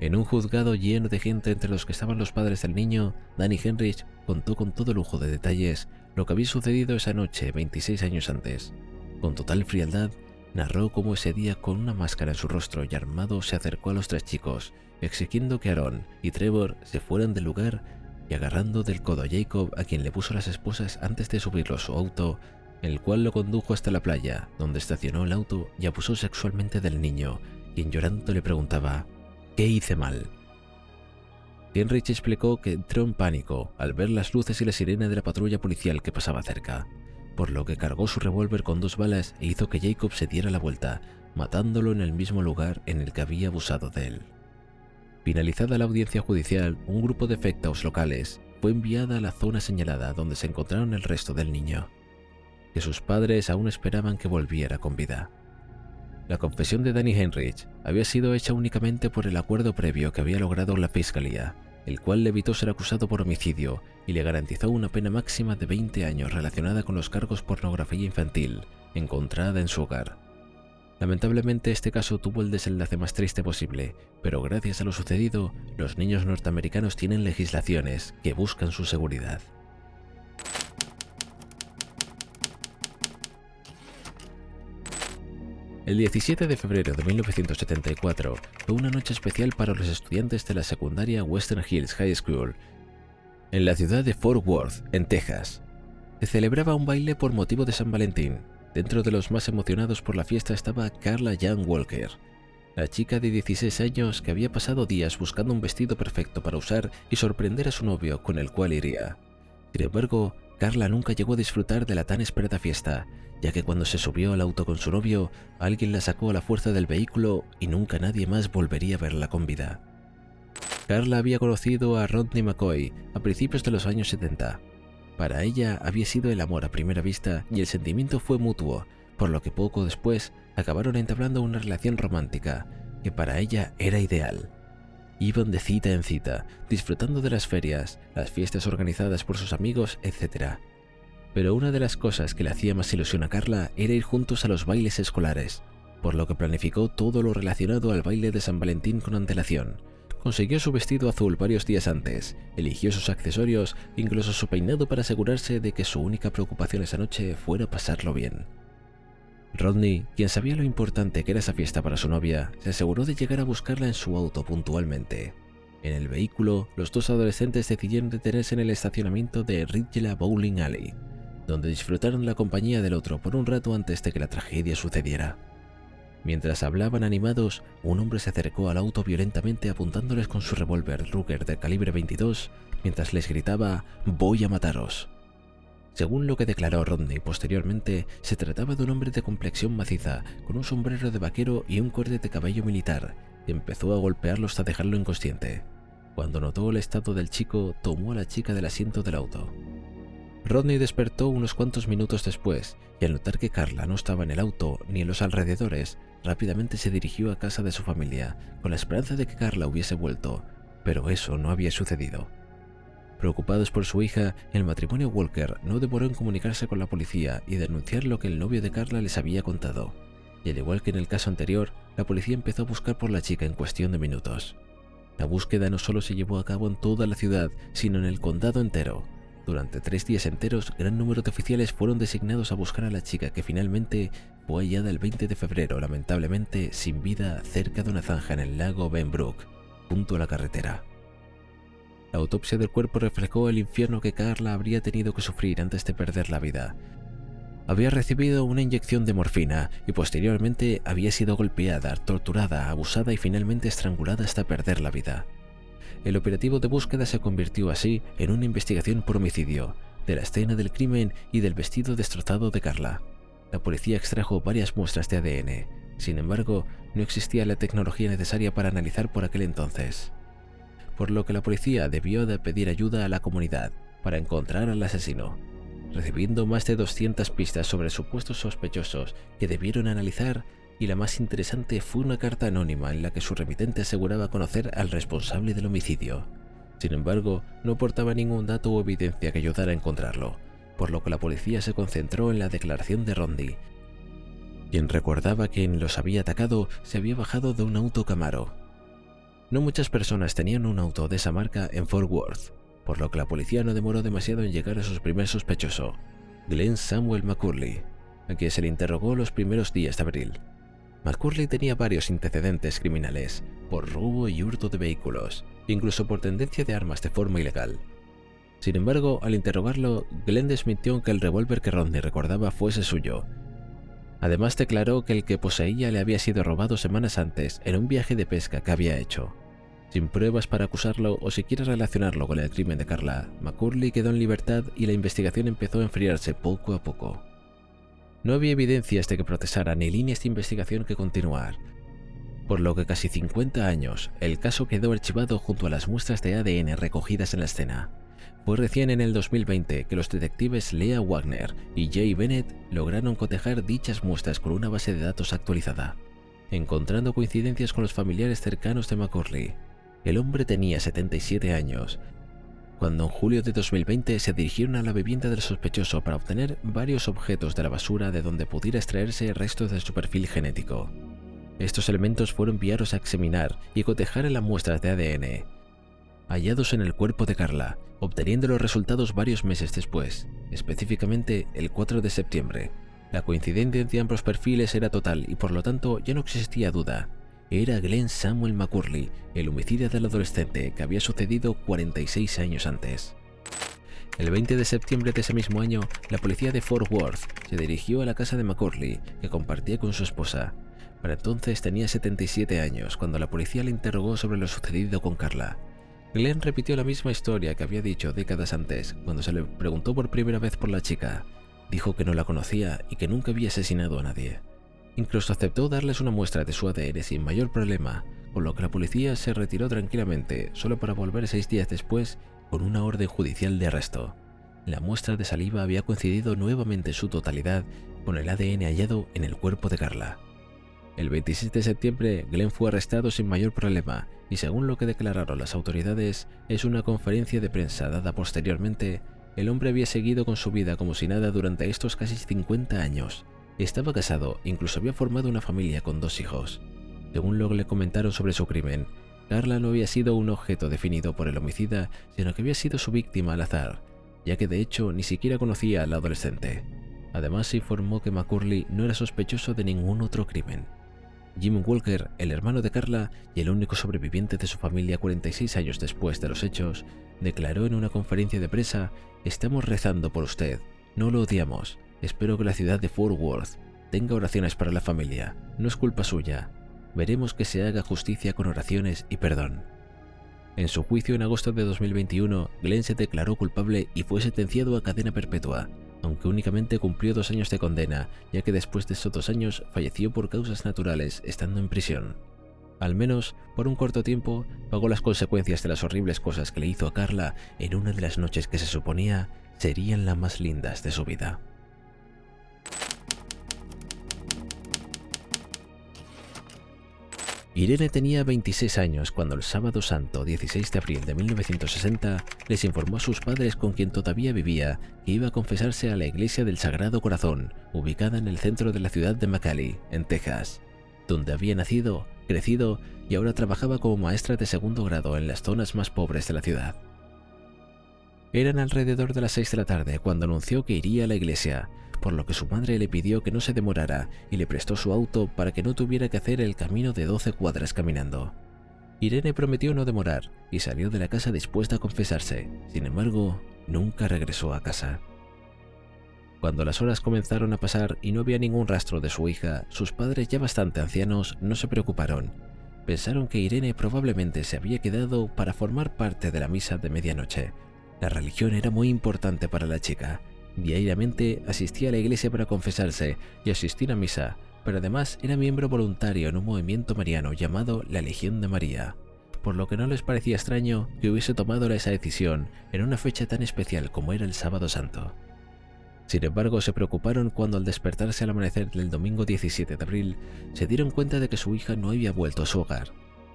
En un juzgado lleno de gente entre los que estaban los padres del niño, Danny Henrich contó con todo lujo de detalles lo que había sucedido esa noche 26 años antes. Con total frialdad, narró cómo ese día, con una máscara en su rostro y armado, se acercó a los 3 chicos, exigiendo que Aaron y Trevor se fueran del lugar y agarrando del codo a Jacob, a quien le puso las esposas antes de subirlo a su auto, el cual lo condujo hasta la playa, donde estacionó el auto y abusó sexualmente del niño, quien llorando le preguntaba: ¿Qué hice mal? Heinrich explicó que entró en pánico al ver las luces y la sirena de la patrulla policial que pasaba cerca, por lo que cargó su revólver con 2 balas e hizo que Jacob se diera la vuelta, matándolo en el mismo lugar en el que había abusado de él. Finalizada la audiencia judicial, un grupo de efectos locales fue enviada a la zona señalada donde se encontraron el resto del niño, que sus padres aún esperaban que volviera con vida. La confesión de Danny Heinrich había sido hecha únicamente por el acuerdo previo que había logrado la fiscalía, el cual le evitó ser acusado por homicidio y le garantizó una pena máxima de 20 años relacionada con los cargos pornografía infantil encontrada en su hogar. Lamentablemente este caso tuvo el desenlace más triste posible, pero gracias a lo sucedido, los niños norteamericanos tienen legislaciones que buscan su seguridad. El 17 de febrero de 1974 fue una noche especial para los estudiantes de la secundaria Western Hills High School, en la ciudad de Fort Worth, en Texas. Se celebraba un baile por motivo de San Valentín. Dentro de los más emocionados por la fiesta estaba Carla Jan Walker, la chica de 16 años que había pasado días buscando un vestido perfecto para usar y sorprender a su novio con el cual iría. Sin embargo, Carla nunca llegó a disfrutar de la tan esperada fiesta, ya que cuando se subió al auto con su novio, alguien la sacó a la fuerza del vehículo y nunca nadie más volvería a verla con vida. Carla había conocido a Rodney McCoy a principios de los años 70. Para ella había sido el amor a primera vista y el sentimiento fue mutuo, por lo que poco después acabaron entablando una relación romántica que para ella era ideal. Iban de cita en cita, disfrutando de las ferias, las fiestas organizadas por sus amigos, etc. Pero una de las cosas que le hacía más ilusión a Carla era ir juntos a los bailes escolares, por lo que planificó todo lo relacionado al baile de San Valentín con antelación. Consiguió su vestido azul varios días antes, eligió sus accesorios, incluso su peinado para asegurarse de que su única preocupación esa noche fuera pasarlo bien. Rodney, quien sabía lo importante que era esa fiesta para su novia, se aseguró de llegar a buscarla en su auto puntualmente. En el vehículo, los dos adolescentes decidieron detenerse en el estacionamiento de Ridgela Bowling Alley, donde disfrutaron la compañía del otro por un rato antes de que la tragedia sucediera. Mientras hablaban animados, un hombre se acercó al auto violentamente apuntándoles con su revólver Ruger de calibre 22 mientras les gritaba «Voy a mataros». Según lo que declaró Rodney posteriormente, se trataba de un hombre de complexión maciza, con un sombrero de vaquero y un corte de cabello militar, que empezó a golpearlo hasta dejarlo inconsciente. Cuando notó el estado del chico, tomó a la chica del asiento del auto. Rodney despertó unos cuantos minutos después, y al notar que Carla no estaba en el auto ni en los alrededores, rápidamente se dirigió a casa de su familia, con la esperanza de que Carla hubiese vuelto, pero eso no había sucedido. Preocupados por su hija, el matrimonio Walker no demoró en comunicarse con la policía y denunciar lo que el novio de Carla les había contado. Y al igual que en el caso anterior, la policía empezó a buscar por la chica en cuestión de minutos. La búsqueda no solo se llevó a cabo en toda la ciudad, sino en el condado entero. Durante 3 días enteros, gran número de oficiales fueron designados a buscar a la chica que finalmente fue hallada el 20 de febrero, lamentablemente sin vida, cerca de una zanja en el lago Benbrook, junto a la carretera. La autopsia del cuerpo reflejó el infierno que Carla habría tenido que sufrir antes de perder la vida. Había recibido una inyección de morfina y posteriormente había sido golpeada, torturada, abusada y finalmente estrangulada hasta perder la vida. El operativo de búsqueda se convirtió así en una investigación por homicidio, de la escena del crimen y del vestido destrozado de Carla. La policía extrajo varias muestras de ADN, sin embargo, no existía la tecnología necesaria para analizar por aquel entonces, por lo que la policía debió de pedir ayuda a la comunidad para encontrar al asesino, recibiendo más de 200 pistas sobre supuestos sospechosos que debieron analizar, y la más interesante fue una carta anónima en la que su remitente aseguraba conocer al responsable del homicidio. Sin embargo, no aportaba ningún dato o evidencia que ayudara a encontrarlo, por lo que la policía se concentró en la declaración de Rodney, quien recordaba que quien los había atacado se había bajado de un auto Camaro. No muchas personas tenían un auto de esa marca en Fort Worth, por lo que la policía no demoró demasiado en llegar a su primer sospechoso, Glenn Samuel McCurley, a quien se le interrogó los primeros días de abril. McCurley tenía varios antecedentes criminales, por robo y hurto de vehículos, incluso por tendencia de armas de forma ilegal. Sin embargo, al interrogarlo, Glenn desmintió que el revólver que Rodney recordaba fuese suyo. Además declaró que el que poseía le había sido robado semanas antes en un viaje de pesca que había hecho. Sin pruebas para acusarlo o siquiera relacionarlo con el crimen de Carla, McCurley quedó en libertad y la investigación empezó a enfriarse poco a poco. No había evidencias de que procesara ni líneas de investigación que continuar, por lo que casi 50 años el caso quedó archivado junto a las muestras de ADN recogidas en la escena. Fue recién en el 2020 que los detectives Leah Wagner y Jay Bennett lograron cotejar dichas muestras con una base de datos actualizada, encontrando coincidencias con los familiares cercanos de McCurley. El hombre tenía 77 años, cuando en julio de 2020 se dirigieron a la vivienda del sospechoso para obtener varios objetos de la basura de donde pudiera extraerse restos de su perfil genético. Estos elementos fueron enviados a examinar y cotejar en las muestras de ADN hallados en el cuerpo de Carla, obteniendo los resultados varios meses después, específicamente el 4 de septiembre. La coincidencia entre ambos perfiles era total y por lo tanto ya no existía duda. Era Glenn Samuel McCurley, el homicida del adolescente que había sucedido 46 años antes. El 20 de septiembre de ese mismo año, la policía de Fort Worth se dirigió a la casa de McCurley, que compartía con su esposa. Para entonces tenía 77 años cuando la policía le interrogó sobre lo sucedido con Carla. Glenn repitió la misma historia que había dicho décadas antes, cuando se le preguntó por primera vez por la chica. Dijo que no la conocía y que nunca había asesinado a nadie. Incluso aceptó darles una muestra de su ADN sin mayor problema, con lo que la policía se retiró tranquilamente, solo para volver 6 días después con una orden judicial de arresto. La muestra de saliva había coincidido nuevamente en su totalidad con el ADN hallado en el cuerpo de Carla. El 26 de septiembre, Glenn fue arrestado sin mayor problema y según lo que declararon las autoridades, en una conferencia de prensa dada posteriormente, el hombre había seguido con su vida como si nada durante estos casi 50 años. Estaba casado, incluso había formado una familia con 2 hijos. Según lo que le comentaron sobre su crimen, Carla no había sido un objeto definido por el homicida, sino que había sido su víctima al azar, ya que de hecho ni siquiera conocía al adolescente. Además se informó que McCurley no era sospechoso de ningún otro crimen. Jim Walker, el hermano de Carla y el único sobreviviente de su familia 46 años después de los hechos, declaró en una conferencia de prensa: «Estamos rezando por usted, no lo odiamos, espero que la ciudad de Fort Worth tenga oraciones para la familia, no es culpa suya, veremos que se haga justicia con oraciones y perdón». En su juicio en agosto de 2021, Glenn se declaró culpable y fue sentenciado a cadena perpetua, aunque únicamente cumplió 2 años de condena, ya que después de esos 2 años falleció por causas naturales estando en prisión. Al menos, por un corto tiempo, pagó las consecuencias de las horribles cosas que le hizo a Carla en una de las noches que se suponía serían las más lindas de su vida. Irene tenía 26 años cuando el sábado santo 16 de abril de 1960 les informó a sus padres, con quien todavía vivía, que iba a confesarse a la iglesia del Sagrado Corazón, ubicada en el centro de la ciudad de McAllen, en Texas, donde había nacido, crecido y ahora trabajaba como maestra de 2º grado en las zonas más pobres de la ciudad. Eran alrededor de las 6 de la tarde cuando anunció que iría a la iglesia, por lo que su madre le pidió que no se demorara y le prestó su auto para que no tuviera que hacer el camino de 12 cuadras caminando. Irene prometió no demorar y salió de la casa dispuesta a confesarse. Sin embargo, nunca regresó a casa. Cuando las horas comenzaron a pasar y no había ningún rastro de su hija, sus padres, ya bastante ancianos, no se preocuparon. Pensaron que Irene probablemente se había quedado para formar parte de la misa de medianoche. La religión era muy importante para la chica. Diariamente asistía a la iglesia para confesarse y asistir a misa, pero además era miembro voluntario en un movimiento mariano llamado la Legión de María, por lo que no les parecía extraño que hubiese tomado esa decisión en una fecha tan especial como era el Sábado Santo. Sin embargo, se preocuparon cuando al despertarse al amanecer del domingo 17 de abril se dieron cuenta de que su hija no había vuelto a su hogar.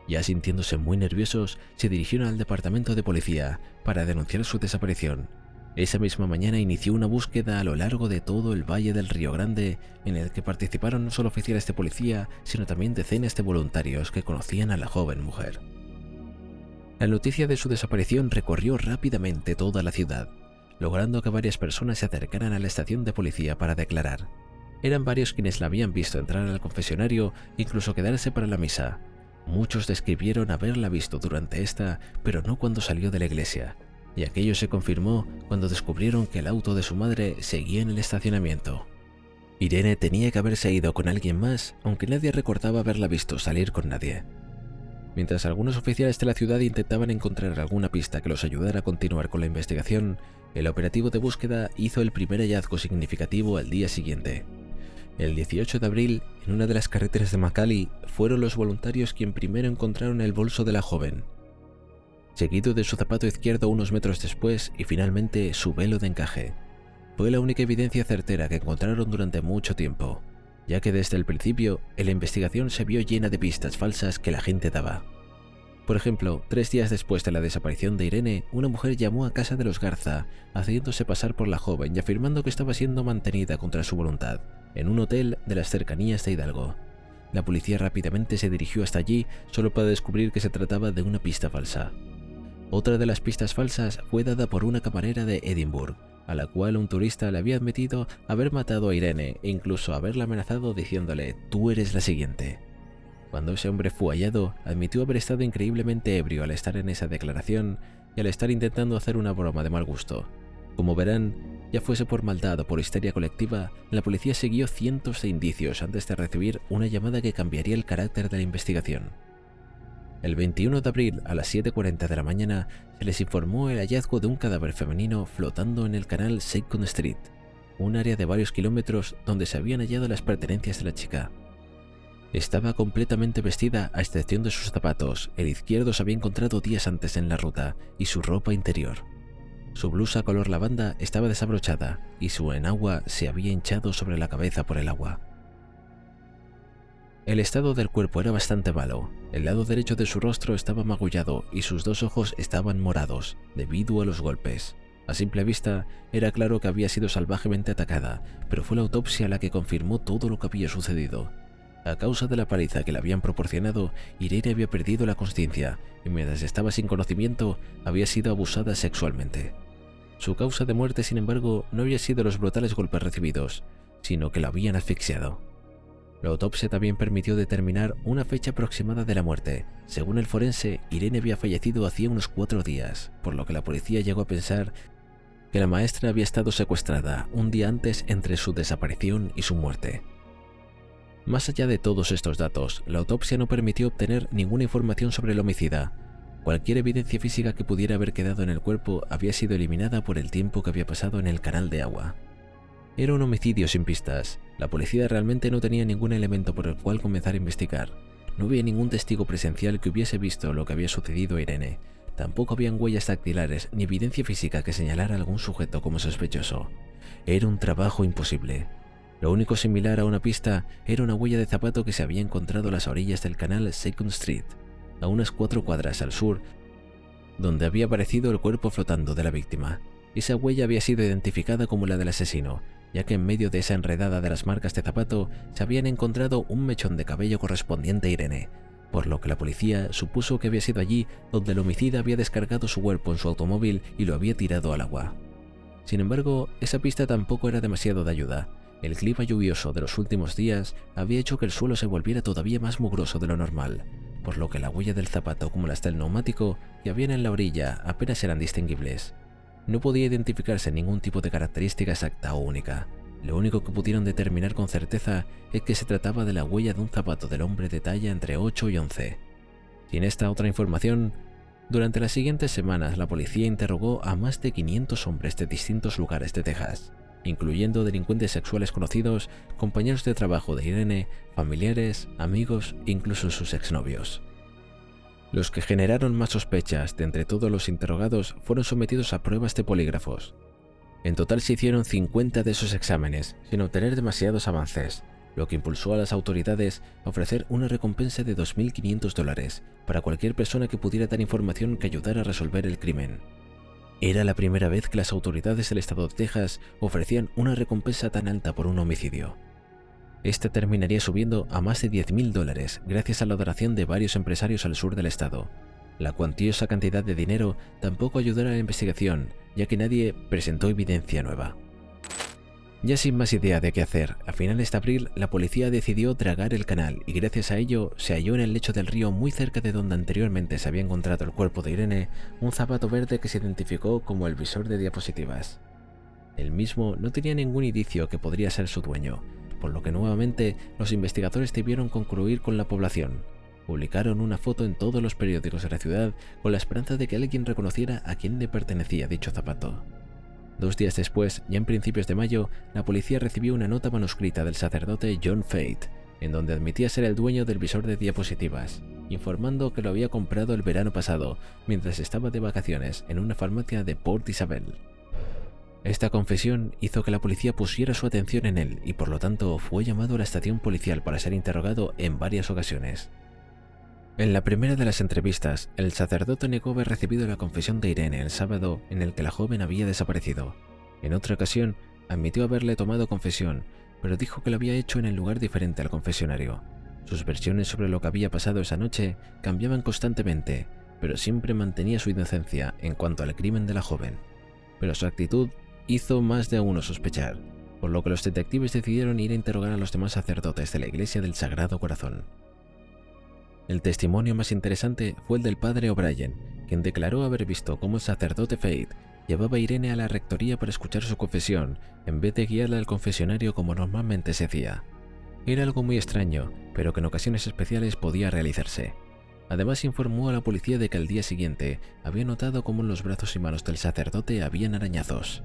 Ya sintiéndose muy nerviosos, se dirigieron al departamento de policía para denunciar su desaparición. Esa misma mañana inició una búsqueda a lo largo de todo el Valle del Río Grande, en el que participaron no solo oficiales de policía, sino también decenas de voluntarios que conocían a la joven mujer. La noticia de su desaparición recorrió rápidamente toda la ciudad, logrando que varias personas se acercaran a la estación de policía para declarar. Eran varios quienes la habían visto entrar al confesionario, incluso quedarse para la misa. Muchos describieron haberla visto durante esta, pero no cuando salió de la iglesia. Y aquello se confirmó cuando descubrieron que el auto de su madre seguía en el estacionamiento. Irene tenía que haberse ido con alguien más, aunque nadie recordaba haberla visto salir con nadie. Mientras algunos oficiales de la ciudad intentaban encontrar alguna pista que los ayudara a continuar con la investigación, el operativo de búsqueda hizo el primer hallazgo significativo al día siguiente. El 18 de abril, en una de las carreteras de McAllen, fueron los voluntarios quienes primero encontraron el bolso de la joven, seguido de su zapato izquierdo unos metros después y finalmente su velo de encaje. Fue la única evidencia certera que encontraron durante mucho tiempo, ya que desde el principio la investigación se vio llena de pistas falsas que la gente daba. Por ejemplo, 3 días después de la desaparición de Irene, una mujer llamó a casa de los Garza, haciéndose pasar por la joven y afirmando que estaba siendo mantenida contra su voluntad, en un hotel de las cercanías de Hidalgo. La policía rápidamente se dirigió hasta allí solo para descubrir que se trataba de una pista falsa. Otra de las pistas falsas fue dada por una camarera de Edimburgo, a la cual un turista le había admitido haber matado a Irene e incluso haberla amenazado diciéndole «tú eres la siguiente». Cuando ese hombre fue hallado, admitió haber estado increíblemente ebrio al estar en esa declaración y al estar intentando hacer una broma de mal gusto. Como verán, ya fuese por maldad o por histeria colectiva, la policía siguió cientos de indicios antes de recibir una llamada que cambiaría el carácter de la investigación. El 21 de abril a las 7:40 de la mañana se les informó el hallazgo de un cadáver femenino flotando en el canal Second Street, un área de varios kilómetros donde se habían hallado las pertenencias de la chica. Estaba completamente vestida a excepción de sus zapatos, el izquierdo se había encontrado días antes en la ruta, y su ropa interior. Su blusa color lavanda estaba desabrochada y su enagua se había hinchado sobre la cabeza por el agua. El estado del cuerpo era bastante malo. El lado derecho de su rostro estaba magullado y sus 2 ojos estaban morados, debido a los golpes. A simple vista, era claro que había sido salvajemente atacada, pero fue la autopsia la que confirmó todo lo que había sucedido. A causa de la paliza que le habían proporcionado, Irene había perdido la consciencia y mientras estaba sin conocimiento, había sido abusada sexualmente. Su causa de muerte, sin embargo, no había sido los brutales golpes recibidos, sino que la habían asfixiado. La autopsia también permitió determinar una fecha aproximada de la muerte. Según el forense, Irene había fallecido hacía unos 4 días, por lo que la policía llegó a pensar que la maestra había estado secuestrada un día antes entre su desaparición y su muerte. Más allá de todos estos datos, la autopsia no permitió obtener ninguna información sobre el homicida. Cualquier evidencia física que pudiera haber quedado en el cuerpo había sido eliminada por el tiempo que había pasado en el canal de agua. Era un homicidio sin pistas. La policía realmente no tenía ningún elemento por el cual comenzar a investigar. No había ningún testigo presencial que hubiese visto lo que había sucedido a Irene. Tampoco habían huellas dactilares ni evidencia física que señalara a algún sujeto como sospechoso. Era un trabajo imposible. Lo único similar a una pista era una huella de zapato que se había encontrado a las orillas del canal Second Street, a unas 4 cuadras al sur, donde había aparecido el cuerpo flotando de la víctima. Esa huella había sido identificada como la del asesino, ya que en medio de esa enredada de las marcas de zapato se habían encontrado un mechón de cabello correspondiente a Irene, por lo que la policía supuso que había sido allí donde el homicida había descargado su cuerpo en su automóvil y lo había tirado al agua. Sin embargo, esa pista tampoco era demasiado de ayuda. El clima lluvioso de los últimos días había hecho que el suelo se volviera todavía más mugroso de lo normal, por lo que la huella del zapato como las del neumático que habían en la orilla apenas eran distinguibles. No podía identificarse ningún tipo de característica exacta o única. Lo único que pudieron determinar con certeza es que se trataba de la huella de un zapato del hombre de talla entre 8 y 11. Sin esta otra información, durante las siguientes semanas la policía interrogó a más de 500 hombres de distintos lugares de Texas, incluyendo delincuentes sexuales conocidos, compañeros de trabajo de Irene, familiares, amigos e incluso sus exnovios. Los que generaron más sospechas de entre todos los interrogados fueron sometidos a pruebas de polígrafos. En total se hicieron 50 de esos exámenes, sin obtener demasiados avances, lo que impulsó a las autoridades a ofrecer una recompensa de $2.500 para cualquier persona que pudiera dar información que ayudara a resolver el crimen. Era la primera vez que las autoridades del estado de Texas ofrecían una recompensa tan alta por un homicidio. Esta terminaría subiendo a más de $10.000 gracias a la donación de varios empresarios al sur del estado. La cuantiosa cantidad de dinero tampoco ayudó a la investigación, ya que nadie presentó evidencia nueva. Ya sin más idea de qué hacer, a finales de abril la policía decidió dragar el canal y gracias a ello se halló en el lecho del río muy cerca de donde anteriormente se había encontrado el cuerpo de Irene un zapato verde que se identificó como el visor de diapositivas. El mismo no tenía ningún indicio que podría ser su dueño, por lo que nuevamente los investigadores debieron concluir con la población. Publicaron una foto en todos los periódicos de la ciudad con la esperanza de que alguien reconociera a quién le pertenecía dicho zapato. 2 días después, ya en principios de mayo, la policía recibió una nota manuscrita del sacerdote John Fate, en donde admitía ser el dueño del visor de diapositivas, informando que lo había comprado el verano pasado, mientras estaba de vacaciones en una farmacia de Port Isabel. Esta confesión hizo que la policía pusiera su atención en él y por lo tanto fue llamado a la estación policial para ser interrogado en varias ocasiones. En la primera de las entrevistas, el sacerdote negó haber recibido la confesión de Irene el sábado en el que la joven había desaparecido. En otra ocasión, admitió haberle tomado confesión, pero dijo que lo había hecho en el lugar diferente al confesionario. Sus versiones sobre lo que había pasado esa noche cambiaban constantemente, pero siempre mantenía su inocencia en cuanto al crimen de la joven. Pero su actitud hizo más de a uno sospechar, por lo que los detectives decidieron ir a interrogar a los demás sacerdotes de la Iglesia del Sagrado Corazón. El testimonio más interesante fue el del padre O'Brien, quien declaró haber visto cómo el sacerdote Fate llevaba a Irene a la rectoría para escuchar su confesión, en vez de guiarla al confesionario como normalmente se hacía. Era algo muy extraño, pero que en ocasiones especiales podía realizarse. Además informó a la policía de que al día siguiente había notado cómo en los brazos y manos del sacerdote habían arañazos.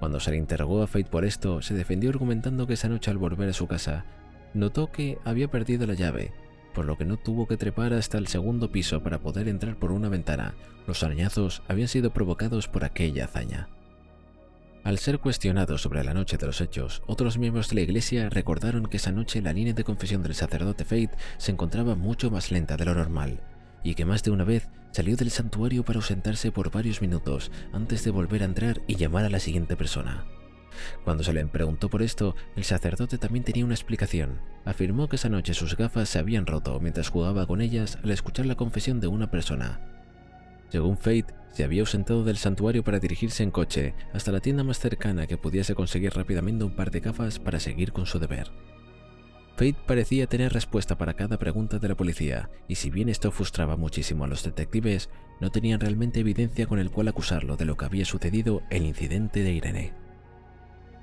Cuando se le interrogó a Fate por esto, se defendió argumentando que esa noche al volver a su casa, notó que había perdido la llave, por lo que no tuvo que trepar hasta el segundo piso para poder entrar por una ventana. Los arañazos habían sido provocados por aquella hazaña. Al ser cuestionados sobre la noche de los hechos, otros miembros de la iglesia recordaron que esa noche la línea de confesión del sacerdote Fate se encontraba mucho más lenta de lo normal, y que más de una vez salió del santuario para ausentarse por varios minutos antes de volver a entrar y llamar a la siguiente persona. Cuando se le preguntó por esto, el sacerdote también tenía una explicación. Afirmó que esa noche sus gafas se habían roto mientras jugaba con ellas al escuchar la confesión de una persona. Según Fate, se había ausentado del santuario para dirigirse en coche hasta la tienda más cercana que pudiese conseguir rápidamente un par de gafas para seguir con su deber. Fate parecía tener respuesta para cada pregunta de la policía, y si bien esto frustraba muchísimo a los detectives, no tenían realmente evidencia con el cual acusarlo de lo que había sucedido en el incidente de Irene.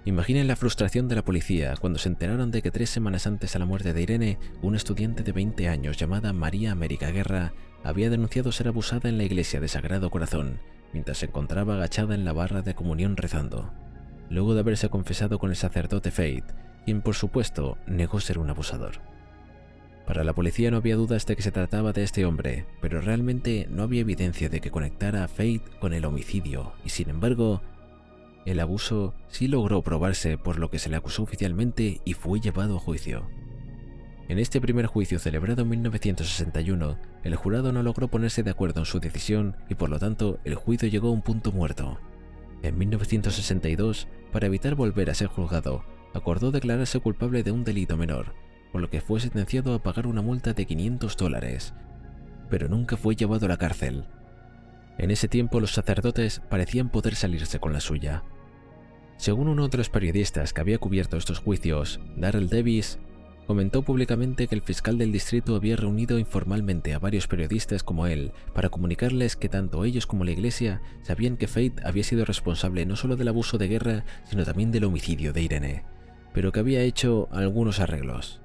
Imaginen la frustración de la policía cuando se enteraron de que 3 semanas antes a la muerte de Irene, una estudiante de 20 años llamada María América Guerra había denunciado ser abusada en la iglesia de Sagrado Corazón, mientras se encontraba agachada en la barra de comunión rezando, luego de haberse confesado con el sacerdote Fate, quien por supuesto negó ser un abusador. Para la policía no había dudas de que se trataba de este hombre, pero realmente no había evidencia de que conectara a Fate con el homicidio, y sin embargo, el abuso sí logró probarse, por lo que se le acusó oficialmente y fue llevado a juicio. En este primer juicio celebrado en 1961, el jurado no logró ponerse de acuerdo en su decisión y por lo tanto el juicio llegó a un punto muerto. En 1962, para evitar volver a ser juzgado, acordó declararse culpable de un delito menor, por lo que fue sentenciado a pagar una multa de $500, pero nunca fue llevado a la cárcel. En ese tiempo los sacerdotes parecían poder salirse con la suya. Según uno de los periodistas que había cubierto estos juicios, Darrell Davis, comentó públicamente que el fiscal del distrito había reunido informalmente a varios periodistas como él para comunicarles que tanto ellos como la iglesia sabían que Fate había sido responsable no solo del abuso de Guerra, sino también del homicidio de Irene, pero que había hecho algunos arreglos.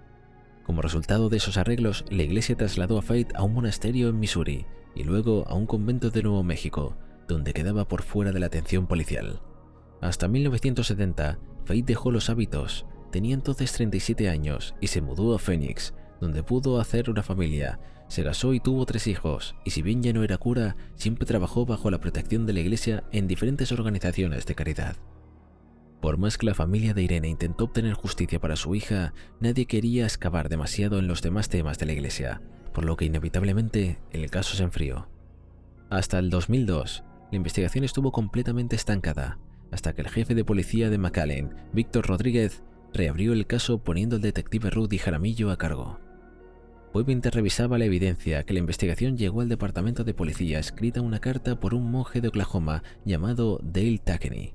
Como resultado de esos arreglos, la iglesia trasladó a Fate a un monasterio en Missouri y luego a un convento de Nuevo México, donde quedaba por fuera de la atención policial. Hasta 1970, Fate dejó los hábitos, tenía entonces 37 años y se mudó a Phoenix, donde pudo hacer una familia, se casó y tuvo 3 hijos, y si bien ya no era cura, siempre trabajó bajo la protección de la iglesia en diferentes organizaciones de caridad. Por más que la familia de Irene intentó obtener justicia para su hija, nadie quería excavar demasiado en los demás temas de la iglesia, por lo que inevitablemente el caso se enfrió. Hasta el 2002, la investigación estuvo completamente estancada, hasta que el jefe de policía de McAllen, Víctor Rodríguez, reabrió el caso poniendo al detective Rudy Jaramillo a cargo. Mientras revisaba la evidencia que la investigación llegó al departamento de policía escrita una carta por un monje de Oklahoma llamado Dale Takeney,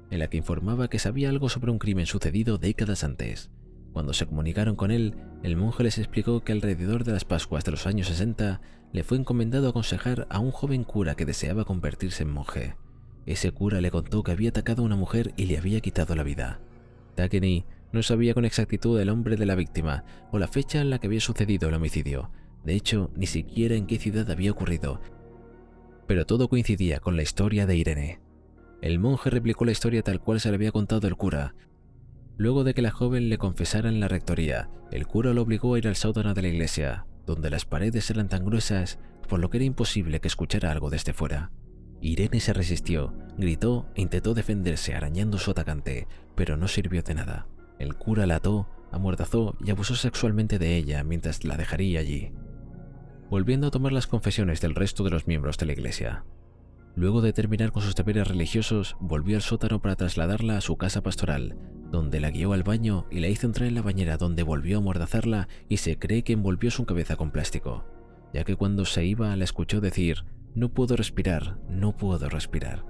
en la que informaba que sabía algo sobre un crimen sucedido décadas antes. Cuando se comunicaron con él, el monje les explicó que alrededor de las Pascuas de los años 60 le fue encomendado aconsejar a un joven cura que deseaba convertirse en monje. Ese cura le contó que había atacado a una mujer y le había quitado la vida. Takeney no sabía con exactitud el nombre de la víctima o la fecha en la que había sucedido el homicidio, De hecho, ni siquiera en qué ciudad había ocurrido, pero todo coincidía con la historia de Irene. El monje replicó la historia tal cual se le había contado el cura. Luego de que la joven le confesara en la rectoría, el cura lo obligó a ir al sótano de la iglesia, donde las paredes eran tan gruesas, por lo que era imposible que escuchara algo desde fuera. Irene se resistió, gritó e intentó defenderse arañando a su atacante, pero no sirvió de nada. El cura la ató, amordazó y abusó sexualmente de ella mientras la dejaría allí, volviendo a tomar las confesiones del resto de los miembros de la iglesia. Luego de terminar con sus deberes religiosos, volvió al sótano para trasladarla a su casa pastoral, donde la guió al baño y la hizo entrar en la bañera, donde volvió a amordazarla y se cree que envolvió su cabeza con plástico, ya que cuando se iba la escuchó decir: «No puedo respirar, no puedo respirar».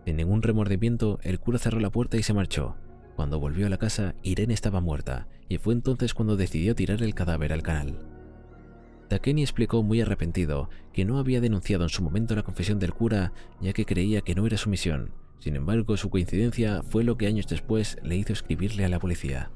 Sin ningún remordimiento, el cura cerró la puerta y se marchó. Cuando volvió a la casa, Irene estaba muerta, y fue entonces cuando decidió tirar el cadáver al canal. Takeni explicó muy arrepentido que no había denunciado en su momento la confesión del cura, ya que creía que no era su misión. Sin embargo, su coincidencia fue lo que años después le hizo escribirle a la policía.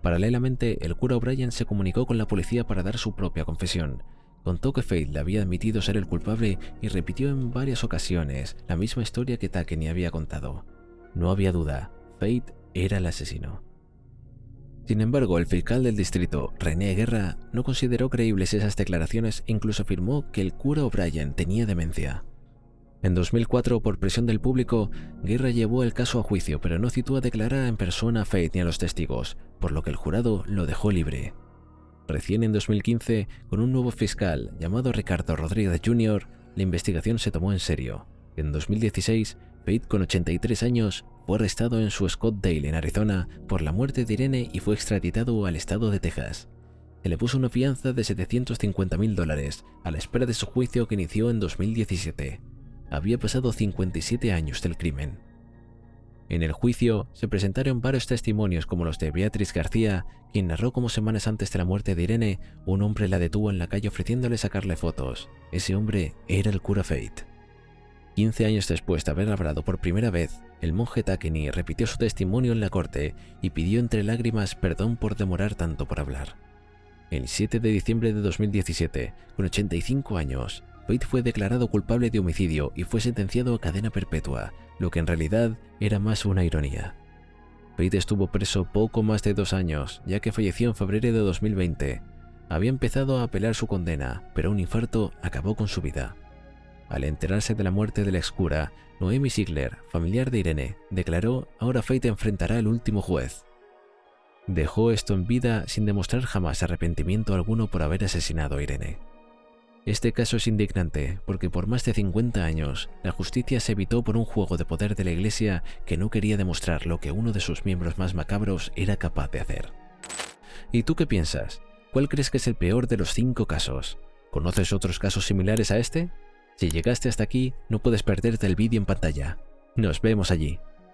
Paralelamente, el cura O'Brien se comunicó con la policía para dar su propia confesión. Contó que Faith le había admitido ser el culpable y repitió en varias ocasiones la misma historia que Takeni había contado. No había duda, Faith era el asesino. Sin embargo, el fiscal del distrito, René Guerra, no consideró creíbles esas declaraciones e incluso afirmó que el cura O'Brien tenía demencia. En 2004, por presión del público, Guerra llevó el caso a juicio, pero no citó a declarar en persona a Faith ni a los testigos, por lo que el jurado lo dejó libre. Recién en 2015, con un nuevo fiscal llamado Ricardo Rodríguez Jr., la investigación se tomó en serio. En 2016, Faith, con 83 años, fue arrestado en su Scottsdale, en Arizona, por la muerte de Irene y fue extraditado al estado de Texas. Se le puso una fianza de $750.000 a la espera de su juicio que inició en 2017. Había pasado 57 años del crimen. En el juicio se presentaron varios testimonios como los de Beatriz García, quien narró cómo semanas antes de la muerte de Irene, un hombre la detuvo en la calle ofreciéndole sacarle fotos. Ese hombre era el cura Faith. 15 años después de haber hablado por primera vez, el monje Takeni repitió su testimonio en la corte y pidió entre lágrimas perdón por demorar tanto por hablar. El 7 de diciembre de 2017, con 85 años, Faith fue declarado culpable de homicidio y fue sentenciado a cadena perpetua, lo que en realidad era más una ironía. Faith estuvo preso poco más de 2 años, ya que falleció en febrero de 2020. Había empezado a apelar su condena, pero un infarto acabó con su vida. Al enterarse de la muerte del excura, Noemi Ziegler, familiar de Irene, declaró: «Ahora Faith enfrentará al último juez». Dejó esto en vida sin demostrar jamás arrepentimiento alguno por haber asesinado a Irene. Este caso es indignante porque por más de 50 años la justicia se evitó por un juego de poder de la Iglesia que no quería demostrar lo que uno de sus miembros más macabros era capaz de hacer. ¿Y tú qué piensas? ¿Cuál crees que es el peor de los 5 casos? ¿Conoces otros casos similares a este? Si llegaste hasta aquí, no puedes perderte el vídeo en pantalla. Nos vemos allí.